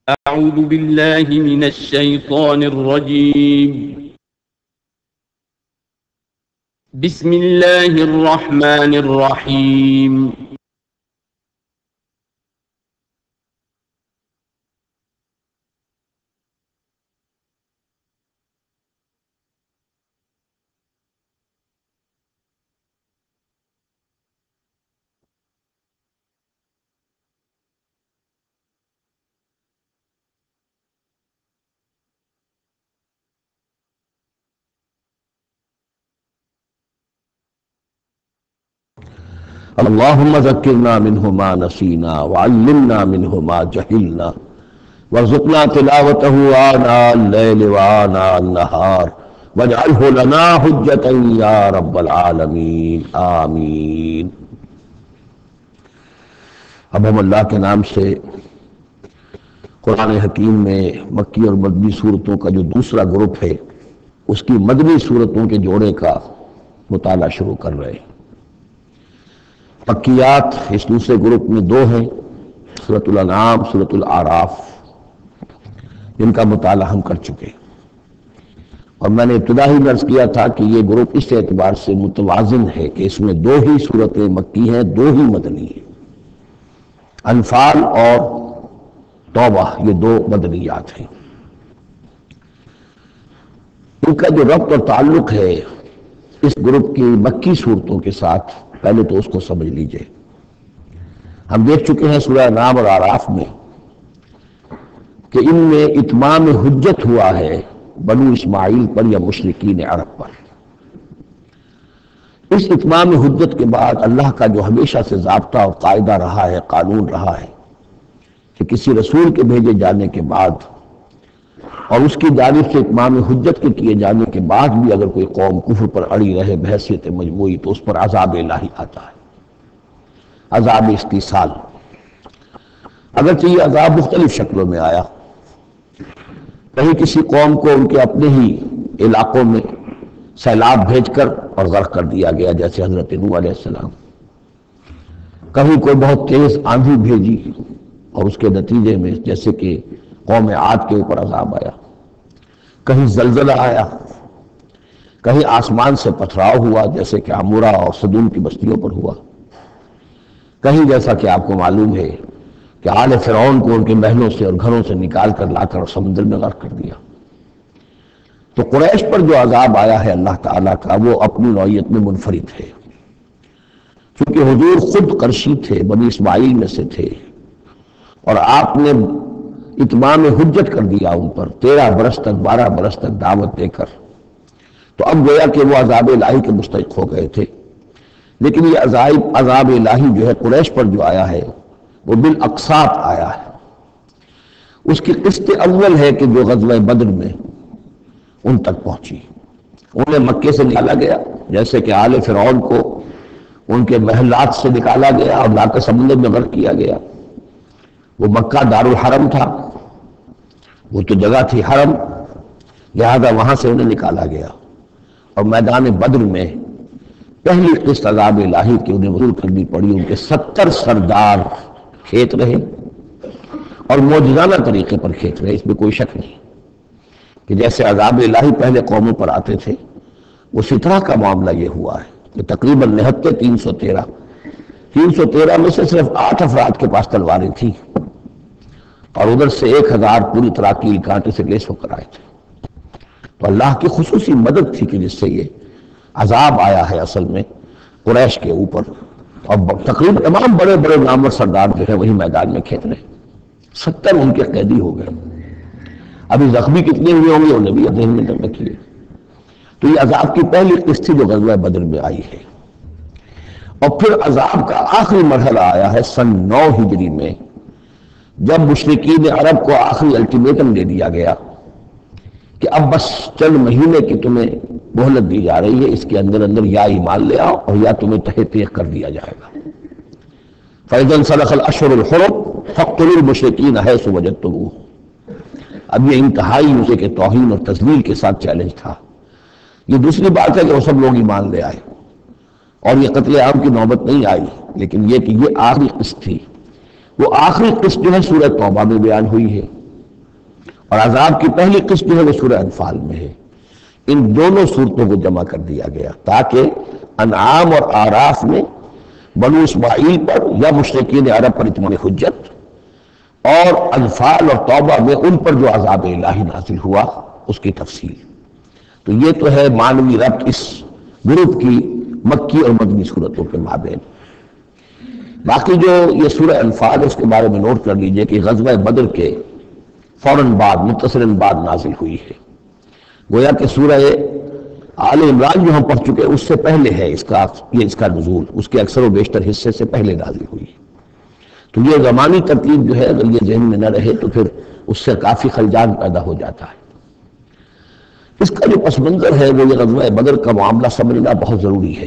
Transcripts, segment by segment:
أعوذ بالله من الشيطان الرجيم. بسم الله الرحمن الرحيم. اللهم ذکرنا منہ ما نسینا وعلمنا منہ ما جہلنا وارزقنا تلاوته آناء اللیل وآناء النہار واجعلہ لنا حجتا یا رب العالمین آمین۔ اب ہم اللہ کے نام سے قرآن حکیم میں مکی اور مدنی صورتوں کا جو دوسرا گروپ ہے اس کی مدنی صورتوں کے جوڑے کا مطالعہ شروع کر رہے ہیں۔ مکیات اس دوسرے گروپ میں دو ہیں، سورۃ الانعام، سورۃ الاعراف، جن کا مطالعہ ہم کر چکے، اور میں نے ابتدا ہی عرض کیا تھا کہ یہ گروپ اس اعتبار سے متوازن ہے کہ اس میں دو ہی سورتیں مکی ہیں، دو ہی مدنی ہیں۔ انفال اور توبہ یہ دو مدنیات ہیں۔ ان کا جو ربط اور تعلق ہے اس گروپ کی مکی صورتوں کے ساتھ، پہلے تو اس کو سمجھ لیجئے۔ ہم دیکھ چکے ہیں سورہ انعام اور اعراف میں کہ ان میں اتمام حجت ہوا ہے بنو اسماعیل پر یا مشرکین عرب پر۔ اس اتمام حجت کے بعد اللہ کا جو ہمیشہ سے ضابطہ اور قاعدہ رہا ہے، قانون رہا ہے کہ کسی رسول کے بھیجے جانے کے بعد اور اس کی جانب سے اتمام حجت کے کیے جانے کے بعد بھی اگر کوئی قوم کفر پر اڑی رہے بحیثیت مجموعی تو اس پر عذاب الہی آتا ہے، عذاب استیصال۔ اگرچہ یہ عذاب مختلف شکلوں میں آیا، کہیں کسی قوم کو ان کے اپنے ہی علاقوں میں سیلاب بھیج کر اور غرق کر دیا گیا، جیسے حضرت نوح علیہ السلام، کہیں کوئی بہت تیز آندھی بھیجی اور اس کے نتیجے میں جیسے کہ قوم عاد کے اوپر عذاب آیا، کہیں زلزلہ آیا، کہیں آسمان سے پتھراؤ ہوا جیسے کہ عمورہ اور صدوم کی بستیوں پر ہوا، کہیں جیسا کہ آپ کو معلوم ہے کہ آل فرعون کو ان کے محلوں سے اور گھروں سے نکال کر لا کر سمندر میں غرق کر دیا۔ تو قریش پر جو عذاب آیا ہے اللہ تعالیٰ کا وہ اپنی نوعیت میں منفرد ہے، چونکہ حضور خود قرشی تھے، بنی اسماعیل میں سے تھے، اور آپ نے اتمام حجت کر دیا ان پر 13 برس تک 12 برس تک دعوت دے کر، تو اب گویا کہ وہ عذاب الہی کے مستحق ہو گئے تھے۔ لیکن یہ عذاب الہی جو ہے قریش پر جو آیا ہے وہ بالاقساط آیا ہے۔ اس کی قسط اول ہے کہ جو غزوہ بدر میں ان تک پہنچی، انہیں مکے سے نکالا گیا جیسے کہ آل فرعون کو ان کے محلات سے نکالا گیا اور لا کر سمندر میں غرق کیا گیا۔ وہ مکہ دار الحرم تھا، وہ تو جگہ تھی حرم، لہذا وہاں سے انہیں نکالا گیا، اور میدان بدر میں پہلی قسط عذاب الہی کی انہیں وصول کرنی پڑی۔ ان کے 70 سردار کھیت رہے اور معجزانہ طریقے پر کھیت رہے، اس میں کوئی شک نہیں کہ جیسے عذاب الہی پہلے قوموں پر آتے تھے اسی طرح کا معاملہ یہ ہوا ہے کہ تقریباً 313 میں سے صرف 8 افراد کے پاس تلواریں تھیں، اور ادھر سے 1000 پوری طرح کی کانٹے سے لیس ہو کر آئے تھے۔ تو اللہ کی خصوصی مدد تھی کہ جس سے یہ عذاب آیا ہے اصل میں قریش کے اوپر، اور تقریباً تمام بڑے بڑے نامور سردار جو ہے وہی میدان میں کھیت رہے، 70 ان کے قیدی ہو گئے۔ ابھی زخمی کتنے ہوئے ہوں گے انہیں بھی ذہن میں رکھیے۔ تو یہ عذاب کی پہلی قسط تھی جو غزوہ بدر میں آئی ہے، اور پھر عذاب کا آخری مرحلہ آیا ہے سن 9 ہجری میں، جب مشرکین عرب کو آخری الٹیمیٹم دے دیا گیا کہ اب بس چند مہینے کی تمہیں مہلت دی جا رہی ہے، اس کے اندر اندر یا ایمان لے آؤ اور یا تمہیں تہہ تیغ کر دیا جائے گا۔ فَإِذَا انْسَلَخَ الْأَشْهُرُ الْحُرُمُ فَاقْتُلُوا الْمُشْرِكِينَ حَيْثُ وَجَدتُّمُوهُمْ۔ اب یہ انتہائی اسے کہ توہین اور تذلیل کے ساتھ چیلنج تھا۔ یہ دوسری بات ہے کہ وہ سب لوگ ایمان لے آئے اور یہ قتل عام کی نوبت نہیں آئی، لیکن یہ کہ یہ آخری قسط تھی۔ وہ آخری قسط جو ہے سورہ توبہ میں بیان ہوئی ہے اور عذاب کی پہلی قسط جو ہے وہ سورہ انفال میں ہے. ان دونوں صورتوں کو جمع کر دیا گیا تاکہ انعام اور آراف میں بنو اسماعیل پر یا مشرکین عرب پر اتمام حجت، اور انفال اور توبہ میں ان پر جو عذاب الہی نازل ہوا اس کی تفصیل. تو یہ تو ہے معنوی ربط اس گروپ کی مکی اور مدنی صورتوں کے مابین. باقی جو یہ سورہ انفال ہے اس کے بارے میں نوٹ کر لیجئے کہ غزوہ بدر کے فوراً بعد متصلاً بعد نازل ہوئی ہے. گویا کہ سورہ آل عمران جو ہم پڑھ چکے اس سے پہلے ہے اس کا نزول، اس کے اکثر و بیشتر حصے سے پہلے نازل ہوئی. تو یہ زمانی ترتیب جو ہے اگر یہ ذہن میں نہ رہے تو پھر اس سے کافی خلجان پیدا ہو جاتا ہے. اس کا جو پس منظر ہے وہ یہ غزوہ بدر کا معاملہ سمجھنا بہت ضروری ہے.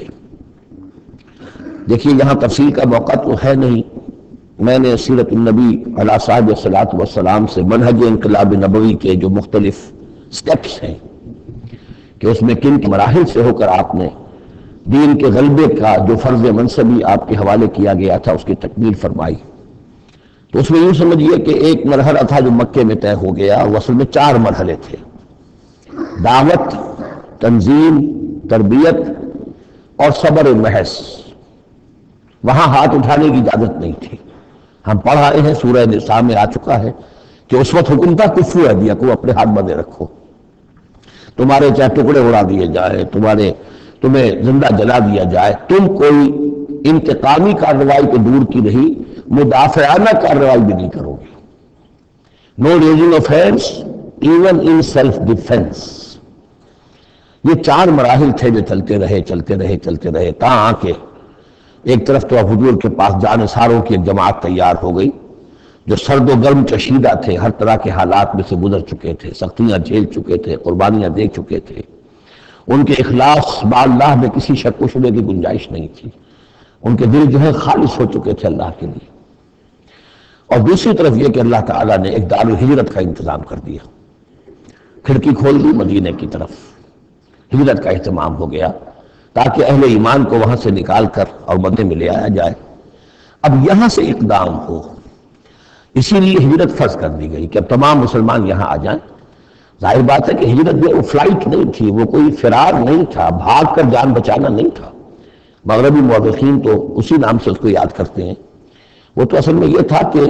دیکھیے یہاں تفصیل کا موقع تو ہے نہیں، میں نے سیرت النبی علیہ صاحب الصلاۃ والسلام سے منہج انقلاب نبوی کے جو مختلف سٹیپس ہیں کہ اس میں کن مراحل سے ہو کر آپ نے دین کے غلبے کا جو فرض منصبی آپ کے حوالے کیا گیا تھا اس کی تکمیل فرمائی. تو اس میں یوں سمجھیے کہ ایک مرحلہ تھا جو مکے میں طے ہو گیا، اور اصل میں 4 مرحلے تھے: دعوت، تنظیم، تربیت اور صبر محض. وہاں ہاتھ اٹھانے کی اجازت نہیں تھی. ہم پڑھ آئے ہیں، سورہ نساء میں آ چکا ہے کہ اس وقت حکم تھا کفو ایدیا کو، اپنے ہاتھ بندھے رکھو، تمہارے چاہے ٹکڑے اڑا دیے جائے، تمہیں زندہ جلا دیا جائے، تم کوئی انتقامی کارروائی تو دور کی نہیں، مدافعانہ کارروائی بھی نہیں کرو گے. No raising of hands even in self defence. یہ 4 مراحل تھے جو چلتے رہے تاں کہ ایک طرف تو اب حضور کے پاس جانثاروں کی ایک جماعت تیار ہو گئی جو سرد و گرم چشیدہ تھے، ہر طرح کے حالات میں سے گزر چکے تھے، سختیاں جھیل چکے تھے، قربانیاں دے چکے تھے. ان کے اخلاص با اللہ میں کسی شک و شبے کی گنجائش نہیں تھی. ان کے دل جو ہے خالص ہو چکے تھے اللہ کے لیے. اور دوسری طرف یہ کہ اللہ تعالیٰ نے ایک دار الہجرت کا انتظام کر دیا، کھڑکی کھول دی مدینے کی طرف، ہجرت کا اہتمام ہو گیا تاکہ اہل ایمان کو وہاں سے نکال کر اور مدینے میں لے آیا جائے. اب یہاں سے اقدام ہو، اسی لیے ہجرت فرض کر دی گئی کہ اب تمام مسلمان یہاں آ جائیں. ظاہر بات ہے کہ ہجرت جو وہ فلائٹ نہیں تھی، وہ کوئی فرار نہیں تھا، بھاگ کر جان بچانا نہیں تھا. مغربی مورخین تو اسی نام سے اس کو یاد کرتے ہیں. وہ تو اصل میں یہ تھا کہ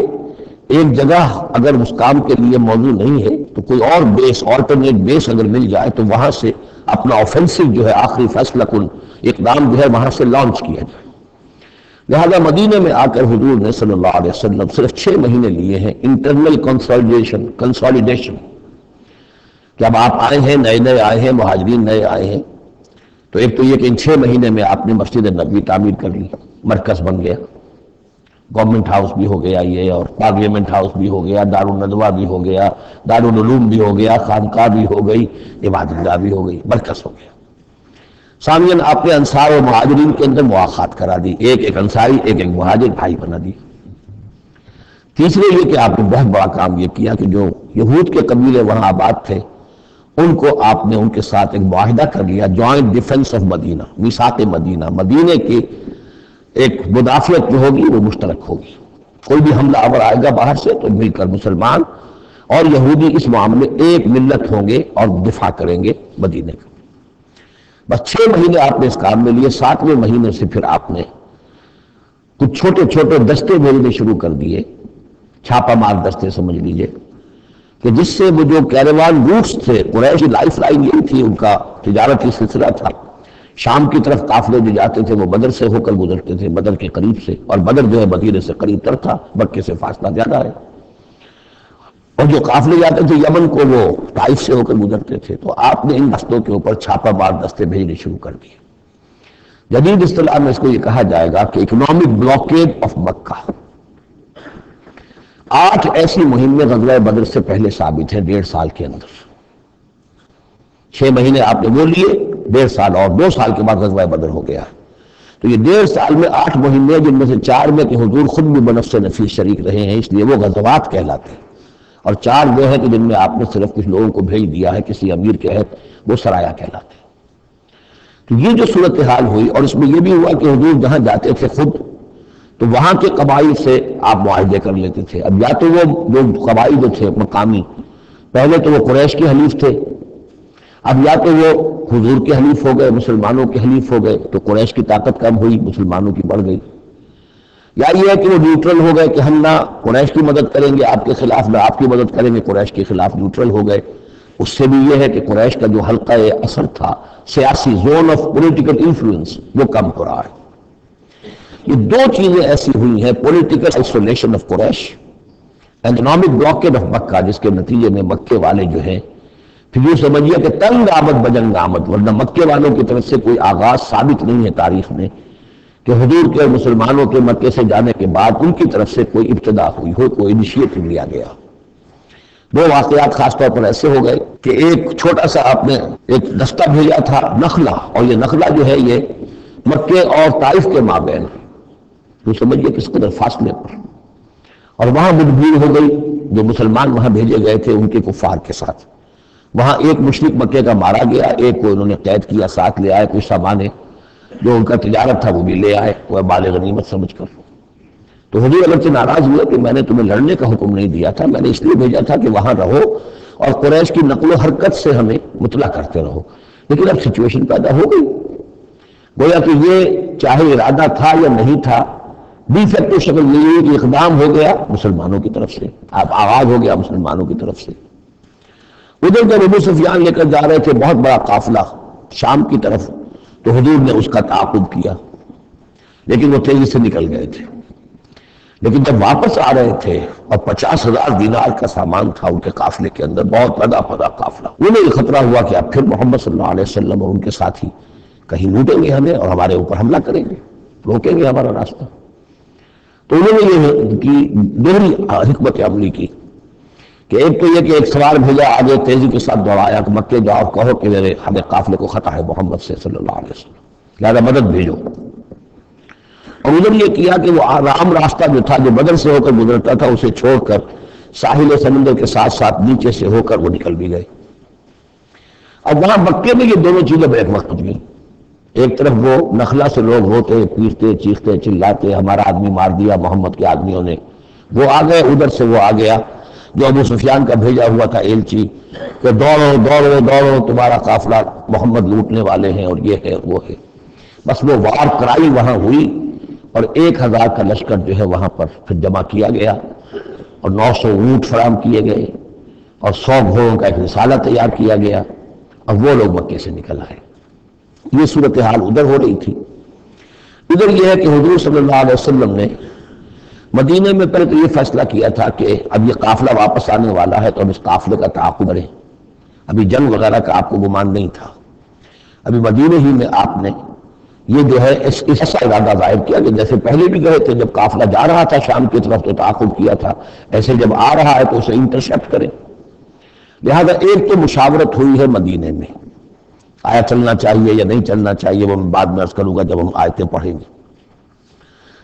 ایک جگہ اگر اس کام کے لیے موضوع نہیں ہے تو کوئی اور بیس، آلٹرنیٹ بیس اگر مل جائے تو وہاں سے اپنا آفینسو جو ہے آخری فیصلہ کن اقدام جو ہے وہاں سے لانچ کیا جائے. لہذا مدینے میں آ کر حضور نے صلی اللہ علیہ وسلم صرف 6 مہینے لیے ہیں انٹرنل کنسالیڈیشن. جب آپ آئے ہیں، نئے آئے ہیں، مہاجرین نئے آئے ہیں، تو ایک تو یہ کہ ان 6 مہینے میں آپ نے مسجد نبوی تعمیر کر لی، مرکز بن گیا، گورنمنٹ ہاؤس بھی ہو گیا یہ، اور پارلیمنٹ ہاؤس بھی ہو گیا، دارالندوہ بھی ہو گیا، دارالعلوم بھی ہو گیا، خانقاہ بھی ہو گئی، عبادت گاہ بھی ہو گئی، مرکز ہو گیا. ثانیاً آپ نے انصار اور مہاجرین کے اندر مواخات کرا دی، ایک انصاری ایک مہاجر بھائی بنا دی. تیسرے یہ کہ آپ نے بہت بڑا کام یہ کیا کہ جو یہود کے قبیلے وہاں آباد تھے ان کو آپ نے ان کے ساتھ ایک معاہدہ کر لیا، جوائنٹ ڈیفنس آف مدینہ، میثاق مدینہ، مدینے کی ایک مدافعت جو ہوگی وہ مشترک ہوگی. کوئی بھی حملہ آور آئے گا باہر سے تو مل کر مسلمان اور یہودی اس معاملے ایک ملت ہوں گے اور دفاع کریں گے مدینے کا. بس 6 مہینے آپ نے اس کام میں لیے. 7ویں مہینے سے پھر آپ نے کچھ چھوٹے دستے بھیجنے شروع کر دیے، چھاپا مار دستے سمجھ لیجئے، کہ جس سے وہ جو کیروان روٹس تھے، قریش کی لائف لائن یہی تھی، ان کا تجارتی سلسلہ تھا. شام کی طرف قافلے جو جاتے تھے وہ بدر سے ہو کر گزرتے تھے، بدر کے قریب سے، اور بدر جو ہے مدینے سے قریب تر تھا، مکے سے فاصلہ زیادہ ہے. اور جو قافلے جاتے تھے یمن کو وہ طائف سے ہو کر گزرتے تھے. تو آپ نے ان دستوں کے اوپر چھاپا مار دستے بھیجنے شروع کر دیے. جدید اصطلاح میں اس کو یہ کہا جائے گا کہ اکنامک بلاکیڈ آف مکہ. 8 ایسی مہمیں غزوہ بدر سے پہلے ثابت ہیں 1.5 سال کے اندر. 6 مہینے آپ نے وہ لیے، 1.5 سال اور 2 سال کے بعد غزوہ بدر ہو گیا. تو یہ 1.5 سال میں 8 مہینے، جن میں سے 4 میں کہ حضور خود بھی بنفس نفیس شریک رہے ہیں، اس لیے وہ غزوات کہلاتے ہیں، اور 4 وہ ہیں کہ جن میں آپ نے صرف کچھ لوگوں کو بھیج دیا ہے کسی امیر کے عہد، وہ سرایا کہلاتے ہیں. تو یہ جو صورتحال ہوئی، اور اس میں یہ بھی ہوا کہ حضور جہاں جاتے تھے خود تو وہاں کے قبائل سے آپ معاہدے کر لیتے تھے. اب یا تو وہ جو قبائل جو تھے مقامی پہلے تو وہ قریش کے حلیف تھے، اب یا تو وہ حضور کے حلیف ہو گئے، مسلمانوں کے حلیف ہو گئے، تو قریش کی طاقت کم ہوئی، مسلمانوں کی بڑھ گئی، یا یہ ہے کہ وہ نیوٹرل ہو گئے کہ ہم نہ قریش کی مدد کریں گے آپ کے خلاف، نہ آپ کی مدد کریں گے قریش کے خلاف، نیوٹرل ہو گئے۔ اس سے بھی یہ ہے کہ قریش کا جو حلقہ اثر تھا، سیاسی زون آف پولیٹیکل انفلوئنس، وہ کم ہو رہا ہے۔ یہ دو چیزیں ایسی ہوئی ہیں، political isolation of Quraysh, economic blockage of Mecca, جس کے نتیجے میں مکے والے جو ہیں پھر یوں سمجھیے کہ تنگ آمد بجنگ آمد، ورنہ مکے والوں کی طرف سے کوئی آغاز ثابت نہیں ہے تاریخ میں کہ حضور کے اور مسلمانوں کے مکے سے جانے کے بعد ان کی طرف سے کوئی ابتدا ہوئی ہو، کوئی انیشیٹو لیا گیا۔ دو واقعات خاص طور پر ایسے ہو گئے کہ ایک چھوٹا سا آپ نے ایک دستہ بھیجا تھا نخلا، اور یہ نخلا جو ہے یہ مکے اور طائف کے مابین، تو سمجھیے کس قدر فاصلے پر، اور وہاں مدبیر ہو گئی، جو مسلمان وہاں بھیجے گئے تھے ان کے کفار کے ساتھ، وہاں ایک مشرک مکے کا مارا گیا، ایک کو انہوں نے قید کیا، ساتھ لے آئے کچھ سامان جو ان کا تجارت تھا وہ بھی لے آئے، وہ مال غنیمت سمجھ کر۔ تو حضور اگرچہ ناراض ہوئے کہ میں نے تمہیں لڑنے کا حکم نہیں دیا تھا، میں نے اس لیے بھیجا تھا کہ وہاں رہو اور قریش کی نقل و حرکت سے ہمیں مطلع کرتے رہو، لیکن اب سچویشن پیدا ہو گئی، گویا کہ یہ چاہے ارادہ تھا یا نہیں تھا، ڈی فیکٹو شکل یہ ہوئی کہ اقدام ہو گیا مسلمانوں کی طرف سے، اب آغاز ہو گیا مسلمانوں کی طرف سے۔ ادھر جب ابو سفیان لے کر جا رہے تھے بہت بڑا قافلہ شام کی طرف، تو حضور نے اس کا تعاقب کیا، لیکن وہ تیزی سے نکل گئے تھے۔ لیکن جب واپس آ رہے تھے اور 50,000 دینار کا سامان تھا ان کے قافلے کے اندر، بہت لگا پڑا قافلہ، انہیں یہ خطرہ ہوا کہ اب پھر محمد صلی اللہ علیہ وسلم اور ان کے ساتھی کہیں لوٹیں گے ہمیں اور ہمارے اوپر حملہ کریں گے، روکیں گے ہمارا راستہ۔ تو انہوں نے یہ کی دوہری حکمت عملی کی کہ ایک تو یہ کہ ایک سوار بھیجا، آگے تیزی کے ساتھ دوڑایا کہ مکے جاؤ، کہو کہ میرے ہمیں قافلے کو خطا ہے محمد سے صلی اللہ علیہ وسلم، لہذا مدد بھیجو۔ اور ادھر یہ کیا کہ وہ عام راستہ جو تھا، جو بدر سے ہو کر گزرتا تھا، اسے چھوڑ کر ساحل سمندر کے ساتھ ساتھ نیچے سے ہو کر وہ نکل بھی گئے۔ اب وہاں مکے میں یہ دونوں چیزیں بیک وقت گئی، ایک طرف وہ نخلا سے لوگ روتے پیٹتے چیختے چلاتے ہمارا آدمی مار دیا محمد کے آدمیوں نے، وہ آ گئے، ادھر سے وہ آ گیا جو ابو سفیان کا بھیجا ہوا تھا ایلچی کہ دوڑو دوڑو دوڑو تمہارا قافلہ محمد لوٹنے والے ہیں اور یہ ہے وہ ہے۔ بس وہ وار کرائی وہاں ہوئی اور 1000 کا لشکر جو ہے وہاں پر پھر جمع کیا گیا اور 900 اونٹ فراہم کیے گئے اور 100 گھوڑوں کا ایک رسالہ تیار کیا گیا اور وہ لوگ مکے سے نکل آئے۔ یہ صورتحال ادھر ہو رہی تھی۔ ادھر یہ ہے کہ حضور صلی اللہ علیہ وسلم نے مدینے میں پہلے تو یہ فیصلہ کیا تھا کہ اب یہ قافلہ واپس آنے والا ہے تو اب اس قافلے کا تعاقب کریں، ابھی جنگ وغیرہ کا آپ کو گمان نہیں تھا، ابھی مدینے ہی میں آپ نے یہ جو ہے ایسا ارادہ ظاہر کیا کہ جیسے پہلے بھی گئے تھے، جب قافلہ جا رہا تھا شام کی طرف تو تعاقب کیا تھا، ایسے جب آ رہا ہے تو اسے انٹرسیپٹ کریں۔ لہذا ایک تو مشاورت ہوئی ہے مدینے میں، آیا چلنا چاہیے یا نہیں چلنا چاہیے، وہ میں بعد میں عرض کروں گا جب ہم آیتیں پڑھیں گے۔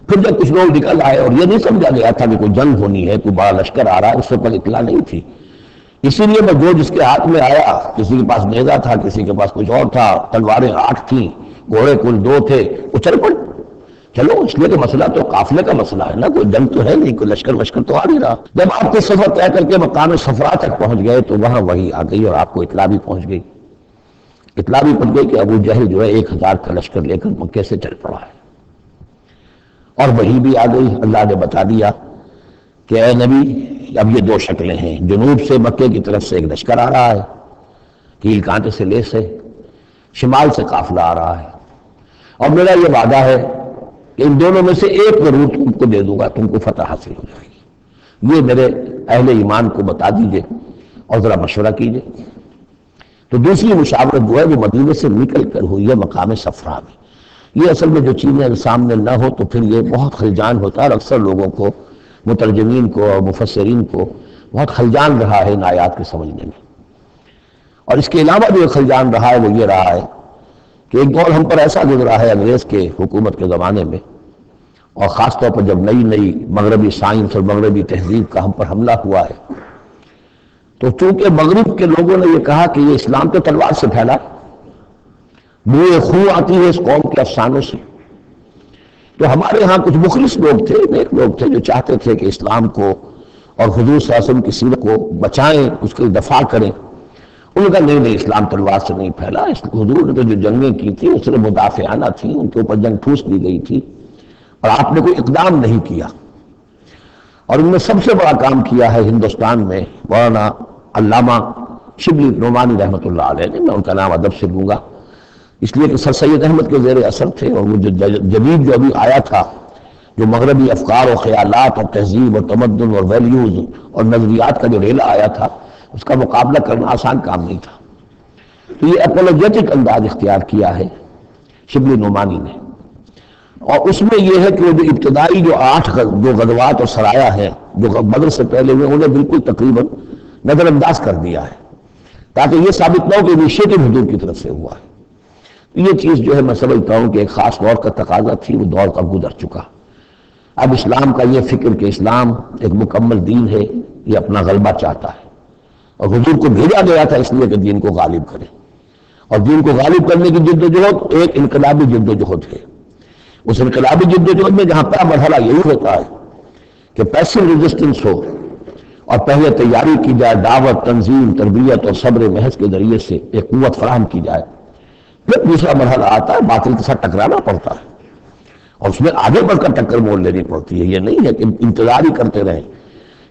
پھر جب کچھ لوگ نکل آئے اور یہ نہیں سمجھا گیا تھا کہ کوئی جنگ ہونی ہے، کوئی بڑا لشکر آ رہا ہے، اس سے پر اطلاع نہیں تھی، اسی لیے میں جو جس کے ہاتھ میں آیا، کسی کے پاس نیزہ تھا، کسی کے پاس کچھ اور تھا، تلواریں 8 تھیں، گھوڑے کل 2 تھے، وہ چل پڑ چلو، اس لیے کہ مسئلہ تو قافلے کا مسئلہ ہے نا، کوئی جنگ تو ہے نہیں، کوئی لشکر وشکر تو آ نہیں رہا۔ جب آپ کے سفر طے کر کے مقام صفرا تک پہنچ گئے تو وہاں وہی آ گئی اور آپ کو اطلاع بھی پہنچ گئی، اطلاع بھی پڑ گئی کہ ابو جہل جو ہے 1000 کا لشکر لے کر مکے سے چل پڑا ہے، اور وہی بھی آ گئی۔ اللہ نے بتا دیا کہ اے نبی اب یہ 2 شکلیں ہیں، جنوب سے مکے کی طرف سے ایک لشکر آ رہا ہے کیل کانٹے سے لیس ہے، شمال سے قافلہ آ رہا ہے، اور میرا یہ وعدہ ہے کہ ان دونوں میں سے ایک ضرور تم کو دے دوں گا، تم کو فتح حاصل ہو جائے گی، یہ میرے اہل ایمان کو بتا دیجئے اور ذرا مشورہ کیجئے۔ تو دوسری مشاورت جو ہے وہ مدینے سے نکل کر ہوئی ہے مقام صفرا میں۔ یہ اصل میں جو چیزیں سامنے نہ ہو تو پھر یہ بہت خلجان ہوتا ہے، اور اکثر لوگوں کو، مترجمین کو اور مفسرین کو بہت خلجان رہا ہے ان آیات کے سمجھنے میں۔ اور اس کے علاوہ جو خلجان رہا ہے وہ یہ رہا ہے کہ ایک دور ہم پر ایسا گزرا ہے انگریز کے حکومت کے زمانے میں، اور خاص طور پر جب نئی مغربی سائنس اور مغربی تہذیب کا ہم پر حملہ ہوا ہے، تو چونکہ مغرب کے لوگوں نے یہ کہا کہ یہ اسلام تو تلوار سے پھیلا، بوئے خون آتی ہے اس قوم کے افسانوں سے، تو ہمارے ہاں کچھ مخلص لوگ تھے، نیک لوگ تھے جو چاہتے تھے کہ اسلام کو اور حضور صلی اللہ علیہ وسلم کی سیرت کو بچائیں، اس کی دفاع کریں. انہوں نے کہا نہیں اسلام تلوار سے نہیں پھیلا، حضور نے تو جو جنگیں کی تھی وہ صرف مدافعانہ تھیں، ان کے اوپر جنگ ٹھوس دی گئی تھی اور آپ نے کوئی اقدام نہیں کیا. اور ان میں سب سے بڑا کام کیا ہے ہندوستان میں مولانا علامہ شبلی نعمانی رحمۃ اللہ علیہ نے. میں ان کا نام ادب سے لوں گا اس لیے کہ سر سید احمد کے زیر اثر تھے، اور وہ جو جدید جو ابھی آیا تھا، جو مغربی افکار و خیالات اور تہذیب اور تمدن اور ویلیوز اور نظریات کا جو ریلا آیا تھا، اس کا مقابلہ کرنا آسان کام نہیں تھا. تو یہ اپولوجیٹک انداز اختیار کیا ہے شبلی نعمانی نے، اور اس میں یہ ہے کہ وہ جو ابتدائی جو 8 جو غزوات اور سرایا ہیں جو بدر سے پہلے ہوئے، انہیں بالکل تقریباً نظر انداز کر دیا ہے تاکہ یہ ثابت نہ ہو کہ انیشیٹو حضور کی طرف سے ہوا ہے. یہ چیز جو ہے میں سمجھتا ہوں کہ ایک خاص دور کا تقاضا تھی، وہ دور کا گزر چکا. اب اسلام کا یہ فکر کہ اسلام ایک مکمل دین ہے، یہ اپنا غلبہ چاہتا ہے، اور حضور کو بھیجا گیا تھا اس لیے کہ دین کو غالب کرے، اور دین کو غالب کرنے کی جد و جہد ایک انقلابی جد و جہد ہے. اس انقلابی جد و جہد میں جہاں پہلا مرحلہ یہی ہوتا ہے کہ پیسو ریزسٹنس ہو، اور پہلے تیاری کی جائے، دعوت، تنظیم، تربیت اور صبر محض کے ذریعے سے ایک قوت فراہم کی جائے. پھر دوسرا مرحلہ آتا ہے باطل کے ساتھ ٹکرانا پڑتا ہے، اور اس میں آگے بڑھ کر ٹکر مول لینی پڑتی ہے. یہ نہیں ہے کہ انتظار ہی کرتے رہیں،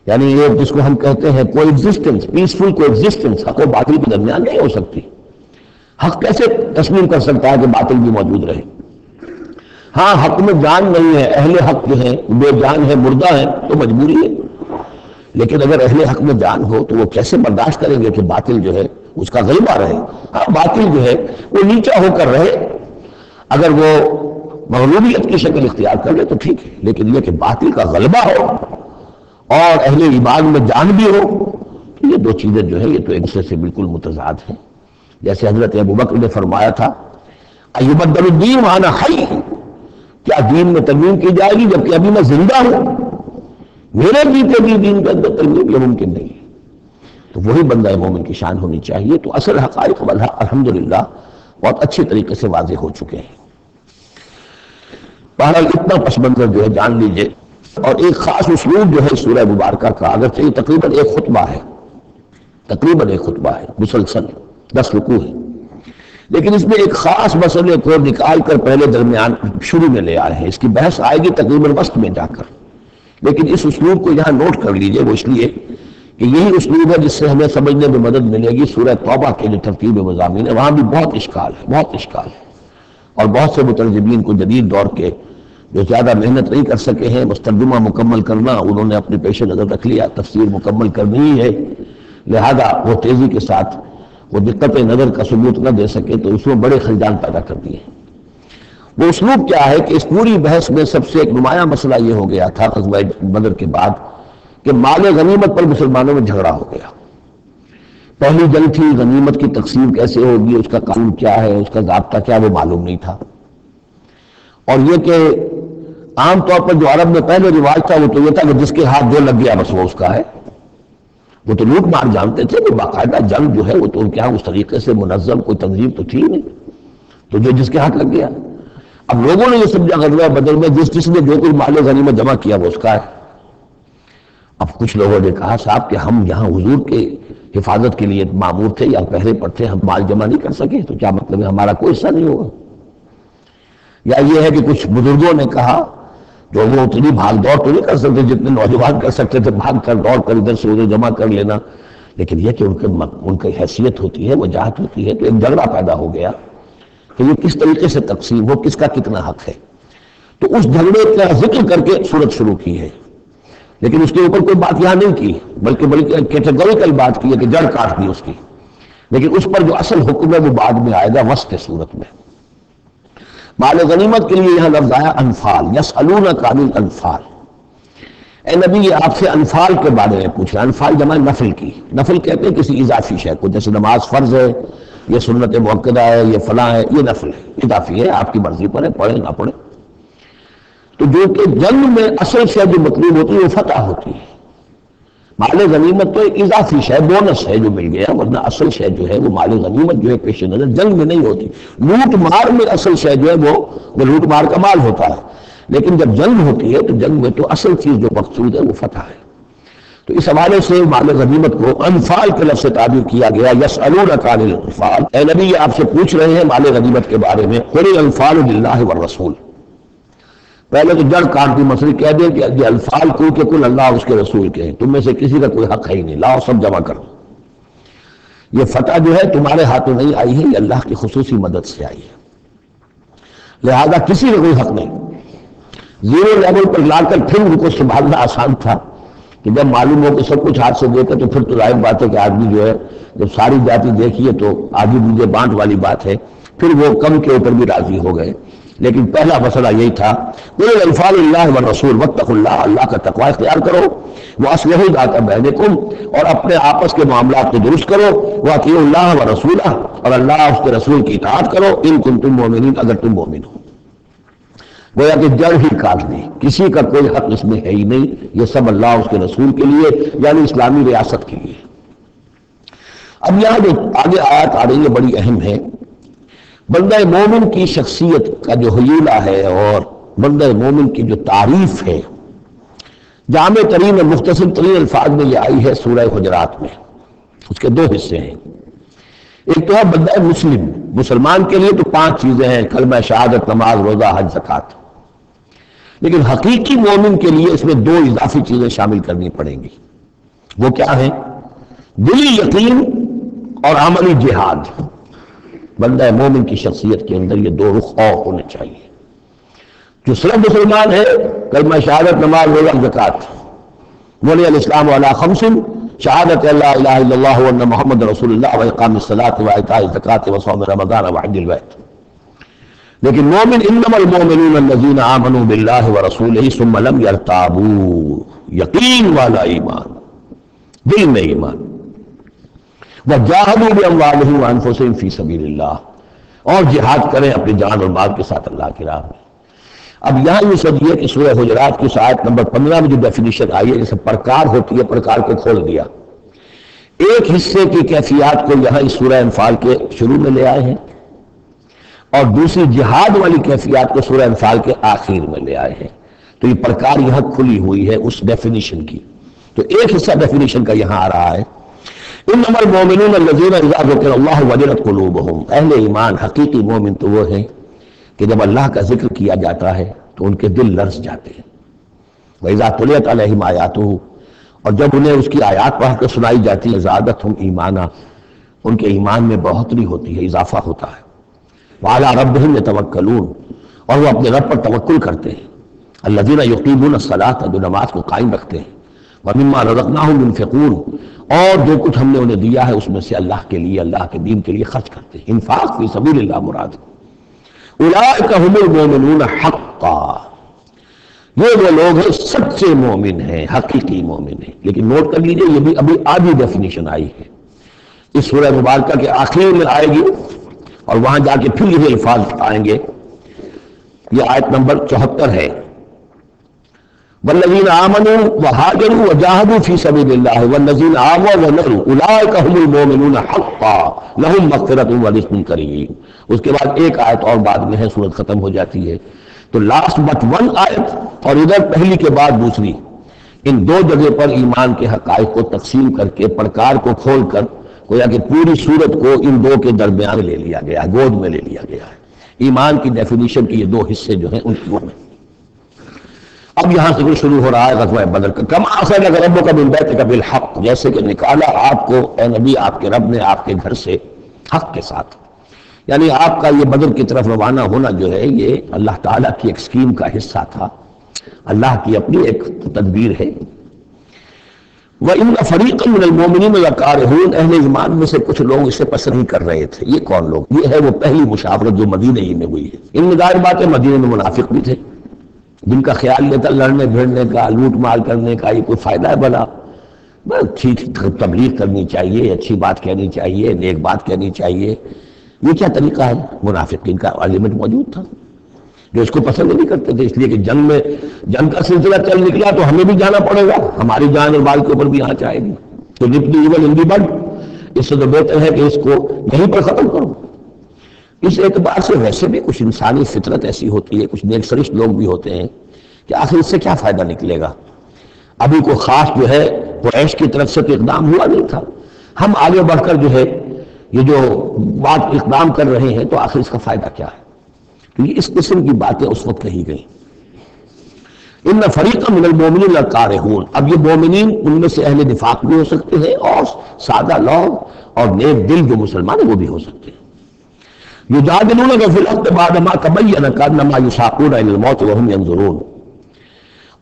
یعنی یہ جس کو ہم کہتے ہیں کو ایگزسٹنس، پیسفل کو ایگزسٹنس حق و باطل کے درمیان نہیں ہو سکتی. حق کیسے تسلیم کر سکتا ہے کہ باطل بھی موجود رہے؟ ہاں حق میں جان نہیں ہے، اہل حق جو ہیں بے جان ہے، مردہ ہیں، تو مجبوری ہے. لیکن اگر اہل حق میں جان ہو تو وہ کیسے برداشت کریں گے کہ باطل جو ہے اس کا غلبہ رہے؟ ہاں باطل جو ہے وہ نیچا ہو کر رہے، اگر وہ مغلوبیت کی شکل اختیار کر لے تو ٹھیک ہے، لیکن یہ کہ باطل کا غلبہ ہو اور اہل ایمان میں جان بھی ہو، یہ دو چیزیں جو ہے یہ تو ایک دوسرے سے بالکل متضاد ہیں. جیسے حضرت ابوبکر نے فرمایا تھا ایبدل الدین وانا حی، کیا دین میں ترمیم کی جائے گی جبکہ ابھی میں زندہ ہوں؟ میرے جیتے بھی دین کے اندر ترمیم یہ ممکن نہیں. تو وہی بندہ مومن کی شان ہونی چاہیے. تو اصل حقائق والحق الحمدللہ بہت اچھی طریقے سے واضح ہو چکے ہیں. بہرحال اتنا پس منظر جو ہے جان لیجئے، اور ایک خاص اسلوب جو ہے سورہ مبارکہ کا، اگرچہ یہ تقریباً ایک خطبہ ہے مسلسل 10 رکوع ہے، لیکن اس میں ایک خاص مسئلے کو نکال کر پہلے درمیان شروع میں لے آئے ہیں. اس کی بحث آئے گی تقریباً وسط میں جا کر، لیکن اس اسلوب کو یہاں نوٹ کر لیجئے. وہ اس لیے کہ یہی اسلوب ہے جس سے ہمیں سمجھنے میں مدد ملے گی. سورہ توبہ کے جو ترتیب مضامین ہے وہاں بھی بہت اشکال ہے، اور بہت سے مترجمین کو جدید دور کے جو زیادہ محنت نہیں کر سکے ہیں بس ترجمہ مکمل کرنا انہوں نے اپنے پیش نظر رکھ لیا، تفسیر مکمل کرنی ہی ہے، لہذا وہ تیزی کے ساتھ وہ دقت نظر کا ثبوت نہ دے سکے تو اس میں بڑے خلجان پیدا کر دیے. وہ اسلوب کیا ہے کہ اس پوری بحث میں سب سے ایک نمایاں مسئلہ یہ ہو گیا تھا غزوہ بدر کے بعد کہ مال غنیمت پر مسلمانوں میں جھگڑا ہو گیا. پہلی جنگ تھی، غنیمت کی تقسیم کیسے ہوگی، اس کا قانون کیا ہے، اس کا ضابطہ کیا، وہ معلوم نہیں تھا. اور یہ کہ عام طور پر جو عرب میں پہلے رواج تھا وہ تو یہ تھا کہ جس کے ہاتھ 2 لگ گیا بس وہ اس کا ہے. وہ تو لوٹ مار جانتے تھے کہ باقاعدہ جنگ جو ہے وہ تو ان کے یہاں اس طریقے سے منظم کوئی تنظیم تو تھی نہیں، تو جو جس کے ہاتھ لگ گیا. اب لوگوں نے یہ سمجھا غزوہ بدر میں جس نے جو کچھ مال غنیمت جمع کیا وہ اس کا ہے. اب کچھ لوگوں نے کہا صاحب کہ ہم یہاں حضور کے حفاظت کے لیے مامور تھے یا پہرے پر تھے، ہم مال جمع نہیں کر سکے تو کیا مطلب ہے ہمارا کوئی حصہ نہیں ہوگا؟ یا یہ ہے کہ کچھ بزرگوں نے کہا جو وہ اتنی بھاگ دوڑ تو نہیں کر سکتے جتنے نوجوان کر سکتے تھے، بھاگ کر دوڑ کر ادھر سے ادھر جمع کر لینا، لیکن یہ کہ ان کی حیثیت ہوتی ہے، وجاہت ہوتی ہے. تو ایک جھگڑا پیدا ہو گیا کہ یہ کس طریقے سے تقسیم ہو، کس کا کتنا حق ہے. تو اس جھگڑے کا ذکر کر کے سورت شروع کی ہے، لیکن اس کے اوپر کوئی بات یہاں نہیں کی، بلکہ کیٹیگوریکل بات کی ہے کہ جڑ کاٹ دی اس کی. لیکن اس پر جو اصل حکم ہے وہ بعد میں آئے گا وسط صورت میں. مال غنیمت کے لیے یہاں لفظ آیا انفال، یسألونک عن الانفال. اے نبی یہ آپ سے انفال کے بارے میں پوچھ رہا ہے. انفال جمع نفل کی، نفل کہتے ہیں کسی اضافی شے کو، جیسے نماز فرض ہے، یہ سنت مؤکدہ ہے، یہ فلاں ہے، یہ نفل ہے، اضافی ہے، آپ کی مرضی پر ہے، پڑھیں نہ پڑھیں. تو جو کہ جنگ میں اصل شے جو مطلوب ہوتی ہے وہ فتح ہوتی ہے. مال غنیمت تو ایک اضافی شے، بونس ہے جو مل گیا، ورنہ اصل شے جو ہے وہ مال غنیمت جو ہے پیش نظر جنگ میں نہیں ہوتی. لوٹ مار میں اصل شے جو ہے وہ لوٹ مار کا مال ہوتا ہے، لیکن جب جنگ ہوتی ہے تو جنگ میں تو اصل چیز جو مقصود ہے وہ فتح ہے. تو اس حوالے سے مال غنیمت کو انفال کے لفظ سے تعبیر کیا گیا، یسألونک عن الانفال، اے نبی یہ آپ سے پوچھ رہے ہیں مال غنیمت کے بارے میں، قل الانفال للہ والرسول، پہلے تو جڑ کاٹ دی مسئلہ کہہ دیں کہ یہ انفال کل کے کل اللہ اور اس کے رسول کے ہیں، تم میں سے کسی کا کوئی حق ہے ہی نہیں، لاؤ سب جمع کرو، یہ فتح جو ہے تمہارے ہاتھوں نہیں آئی ہے، یہ اللہ کی خصوصی مدد سے آئی ہے، لہذا کسی کا کوئی حق نہیں۔ زیرو لیول پر لا کر پھر ان کو سنبھالنا آسان تھا کہ جب معلوم ہو کہ سب کچھ ہاتھ سے دیتے تو پھر تو ظاہر بات ہے کہ آدمی جو ہے جب ساری جاتی دیکھیے تو آگے مجھے بانٹ والی بات ہے، پھر وہ کم کے اوپر بھی راضی ہو گئے، لیکن پہلا مسئلہ یہی تھا قل الانفال للہ والرسول واتقوا اللہ، اللہ کا تقوی اختیار کرو، واصلحوا ذات بینکم، اور اپنے آپس کے معاملات کو درست کرو، واطیعوا اللہ ورسولہ، اور اللہ اس کے رسول کی اطاعت کرو، ان کنتم مؤمنین، اگر تم مومن ہو۔ گویا کہ جڑ ہی کاٹ دی، کسی کا کوئی حق اس میں ہے ہی نہیں، یہ سب اللہ اس کے رسول کے لیے یعنی اسلامی ریاست کے لیے۔ اب یہاں جو آگے آیت آ رہی ہے بڑی اہم ہے، بندہ مومن کی شخصیت کا جو حیولہ ہے اور بندہ مومن کی جو تعریف ہے، جامع ترین اور مختصر ترین الفاظ میں یہ آئی ہے سورہ حجرات میں۔ اس کے دو حصے ہیں، ایک تو ہے بندہ مسلم، مسلمان کے لیے تو 5 چیزیں ہیں، کلمہ شہادت، نماز، روزہ، حج، زکوٰۃ، لیکن حقیقی مومن کے لیے اس میں 2 اضافی چیزیں شامل کرنی پڑیں گی۔ وہ کیا ہیں؟ دلی یقین اور عملی جہاد۔ بندہ مومن کی شخصیت کے اندر یہ 2 رخ اور ہونے چاہیے۔ جو صرف مسلمان ہے، کلمہ شہادت، نماز، روزہ، زکوٰۃ، بنی الاسلام علی 5، شہادت لا الہ الا اللہ وان محمد رسول اللہ واقام الصلاۃ وایتاء الزکوٰۃ وصوم رمضان وحج البیت۔ لیکن مومن انما المؤمنون الذین آمنوا باللہ ورسولہ ثم لم یرتابوا، یقین والا ایمان، دل میں ایمان، وجاہدوا باموالہم وانفسہم فی سبیل اللہ، اور جہاد کریں اپنی جان اور مال کے ساتھ اللہ کی راہ میں۔ اب یہاں یہ سمجھیے کہ سورہ حجرات کی آیت نمبر 15 میں جو ڈیفینیشن آئی ہے، جیسے پرکار ہوتی ہے، پرکار کو کھول دیا، ایک حصے کی کیفیات کو یہاں اس سورہ انفال کے شروع میں لے آئے ہیں، اور دوسری جہاد والی کیفیات کو سورہ انفال کے آخر میں لے آئے ہیں، تو یہ پرکار یہاں کھلی ہوئی ہے اس ڈیفینیشن کی۔ تو ایک حصہ ڈیفینیشن کا یہاں آ رہا ہے، انما المؤمنون الذین اذا ذکر اللہ وجلت قلوبہم، اہل ایمان حقیقی مومن تو وہ ہیں کہ جب اللہ کا ذکر کیا جاتا ہے تو ان کے دل لرز جاتے ہیں، وَإِذَا تُلِيَتْ عَلَيْهِمْ آیَاتُهُ، اور جب انہیں اس کی آیات پڑھ کر سنائی جاتی ہے، زادتہم ایمانا، ان کے ایمان میں بڑھوتری ہوتی ہے، اضافہ ہوتا ہے، وَعَلَىٰ رَبِّهِمْ يَتَوَكَّلُونَ، اور وہ اپنے رب پر توکل کرتے ہیں، الَّذِينَ يُقِيمُونَ الصَّلَاةَ، جو نماز کو قائم رکھتے ہیں، وَمِمَّا رَزَقْنَاهُمْ يُنْفِقُونَ، اور جو کچھ ہم نے انہیں دیا ہے اس میں سے اللہ کے لیے، اللہ کے دین کے لیے خرچ کرتے ہیں، انفاق فی سبیل اللہ مراد۔ اولئک هم المؤمنون حقا، یہ وہ لوگ ہیں سچے مومن ہیں، حقیقی مومن ہیں۔ لیکن نوٹ کر لیجئے یہ بھی ابھی آدھی ڈیفینیشن آئی ہے، اس سورہ مبارکہ کے آخر میں آئے گی، اور وہاں جا کے پھر یہ الفاظ آئیں گے۔ یہ آیت نمبر 74 ہے، والذین آمنوا وہاجروا وجاہدوا فی سبیل اللہ والذین آووا ونصروا اولئک هم المؤمنون حقا لهم مغفرۃ ورزق کریم۔ اس کے بعد ایک آیت اور بعد میں ہے، سورت ختم ہو جاتی ہے۔ تو لاسٹ بٹ 1 آیت اور ادھر پہلی کے بعد دوسری، ان 2 جگہ پر ایمان کے حقائق کو تقسیم کر کے پرکار کو کھول کر گویا کہ پوری سورت کو ان 2 کے درمیان لے لیا گیا ہے، گود میں لے لیا گیا ہے۔ ایمان کی ڈیفینیشن کے یہ 2 حصے جو ہیں ان کی میں اب یہاں سے شروع ہو رہا ہے غزوہ بدر کا۔ کما اخرجک ربک من بیتک بالحق، جیسے کہ نکالا آپ کو اے نبی آپ کے رب نے آپ کے گھر سے حق کے ساتھ، یعنی آپ کا یہ بدر کی طرف روانہ ہونا جو ہے یہ اللہ تعالیٰ کی ایک اسکیم کا حصہ تھا، اللہ کی اپنی ایک تدبیر ہے۔ وَإِنَّ فَرِيقًا مِّنَ الْمُؤْمِنِينَ لَكَارِهُونَ، اہل ایمان میں سے کچھ لوگ اسے پسند نہیں کر رہے تھے۔ یہ کون لوگ؟ یہ ہے وہ پہلی مشاورت جو مدینہ ہی میں ہوئی ہے۔ ان میں ظاہر بات ہے مدینہ میں منافق بھی تھے، جن کا خیال یہ تھا لڑنے بھیڑنے کا، لوٹ مال کرنے کا، یہ کوئی فائدہ ہے بھلا؟ ٹھیک تبلیغ کرنی چاہیے، اچھی بات کہنی چاہیے، نیک بات کہنی چاہیے، یہ کیا طریقہ ہے؟ منافقین کا ایلیمنٹ موجود تھا جو اس کو پسند نہیں کرتے تھے، اس لیے کہ جنگ کا سلسلہ چل نکلا تو ہمیں بھی جانا پڑے گا، ہماری جان اور مال کے اوپر بھی آنچ آئے گی، تو نپ دی ایول ان دی بڈ، اس سے تو بہتر ہے کہ اس کو یہیں پر ختم کرو۔ اس اعتبار سے ویسے بھی کچھ انسانی فطرت ایسی ہوتی ہے، کچھ نیک سرشت لوگ بھی ہوتے ہیں کہ آخر اس سے کیا فائدہ نکلے گا، ابھی کوئی خاص جو ہے قریش کی طرف سے تو اقدام ہوا نہیں تھا. ہم آگے بڑھ کر جو ہے یہ جو بات اقدام کر رہے ہیں تو آخر اس کا فائدہ کیا ہے؟ کیونکہ اس قسم کی باتیں اس وقت کہی گئیں. ان فریقا من المؤمنین لکارہون. اب یہ مومنین ان میں سے اہل نفاق بھی ہو سکتے ہیں اور سادہ لوگ اور نیک دل جو مسلمان ہیں وہ بھی ہو سکتے ہیں. یجادلونک فی الحق بعد ما تبین کانما یساقون الی الموت وهم ينظرون.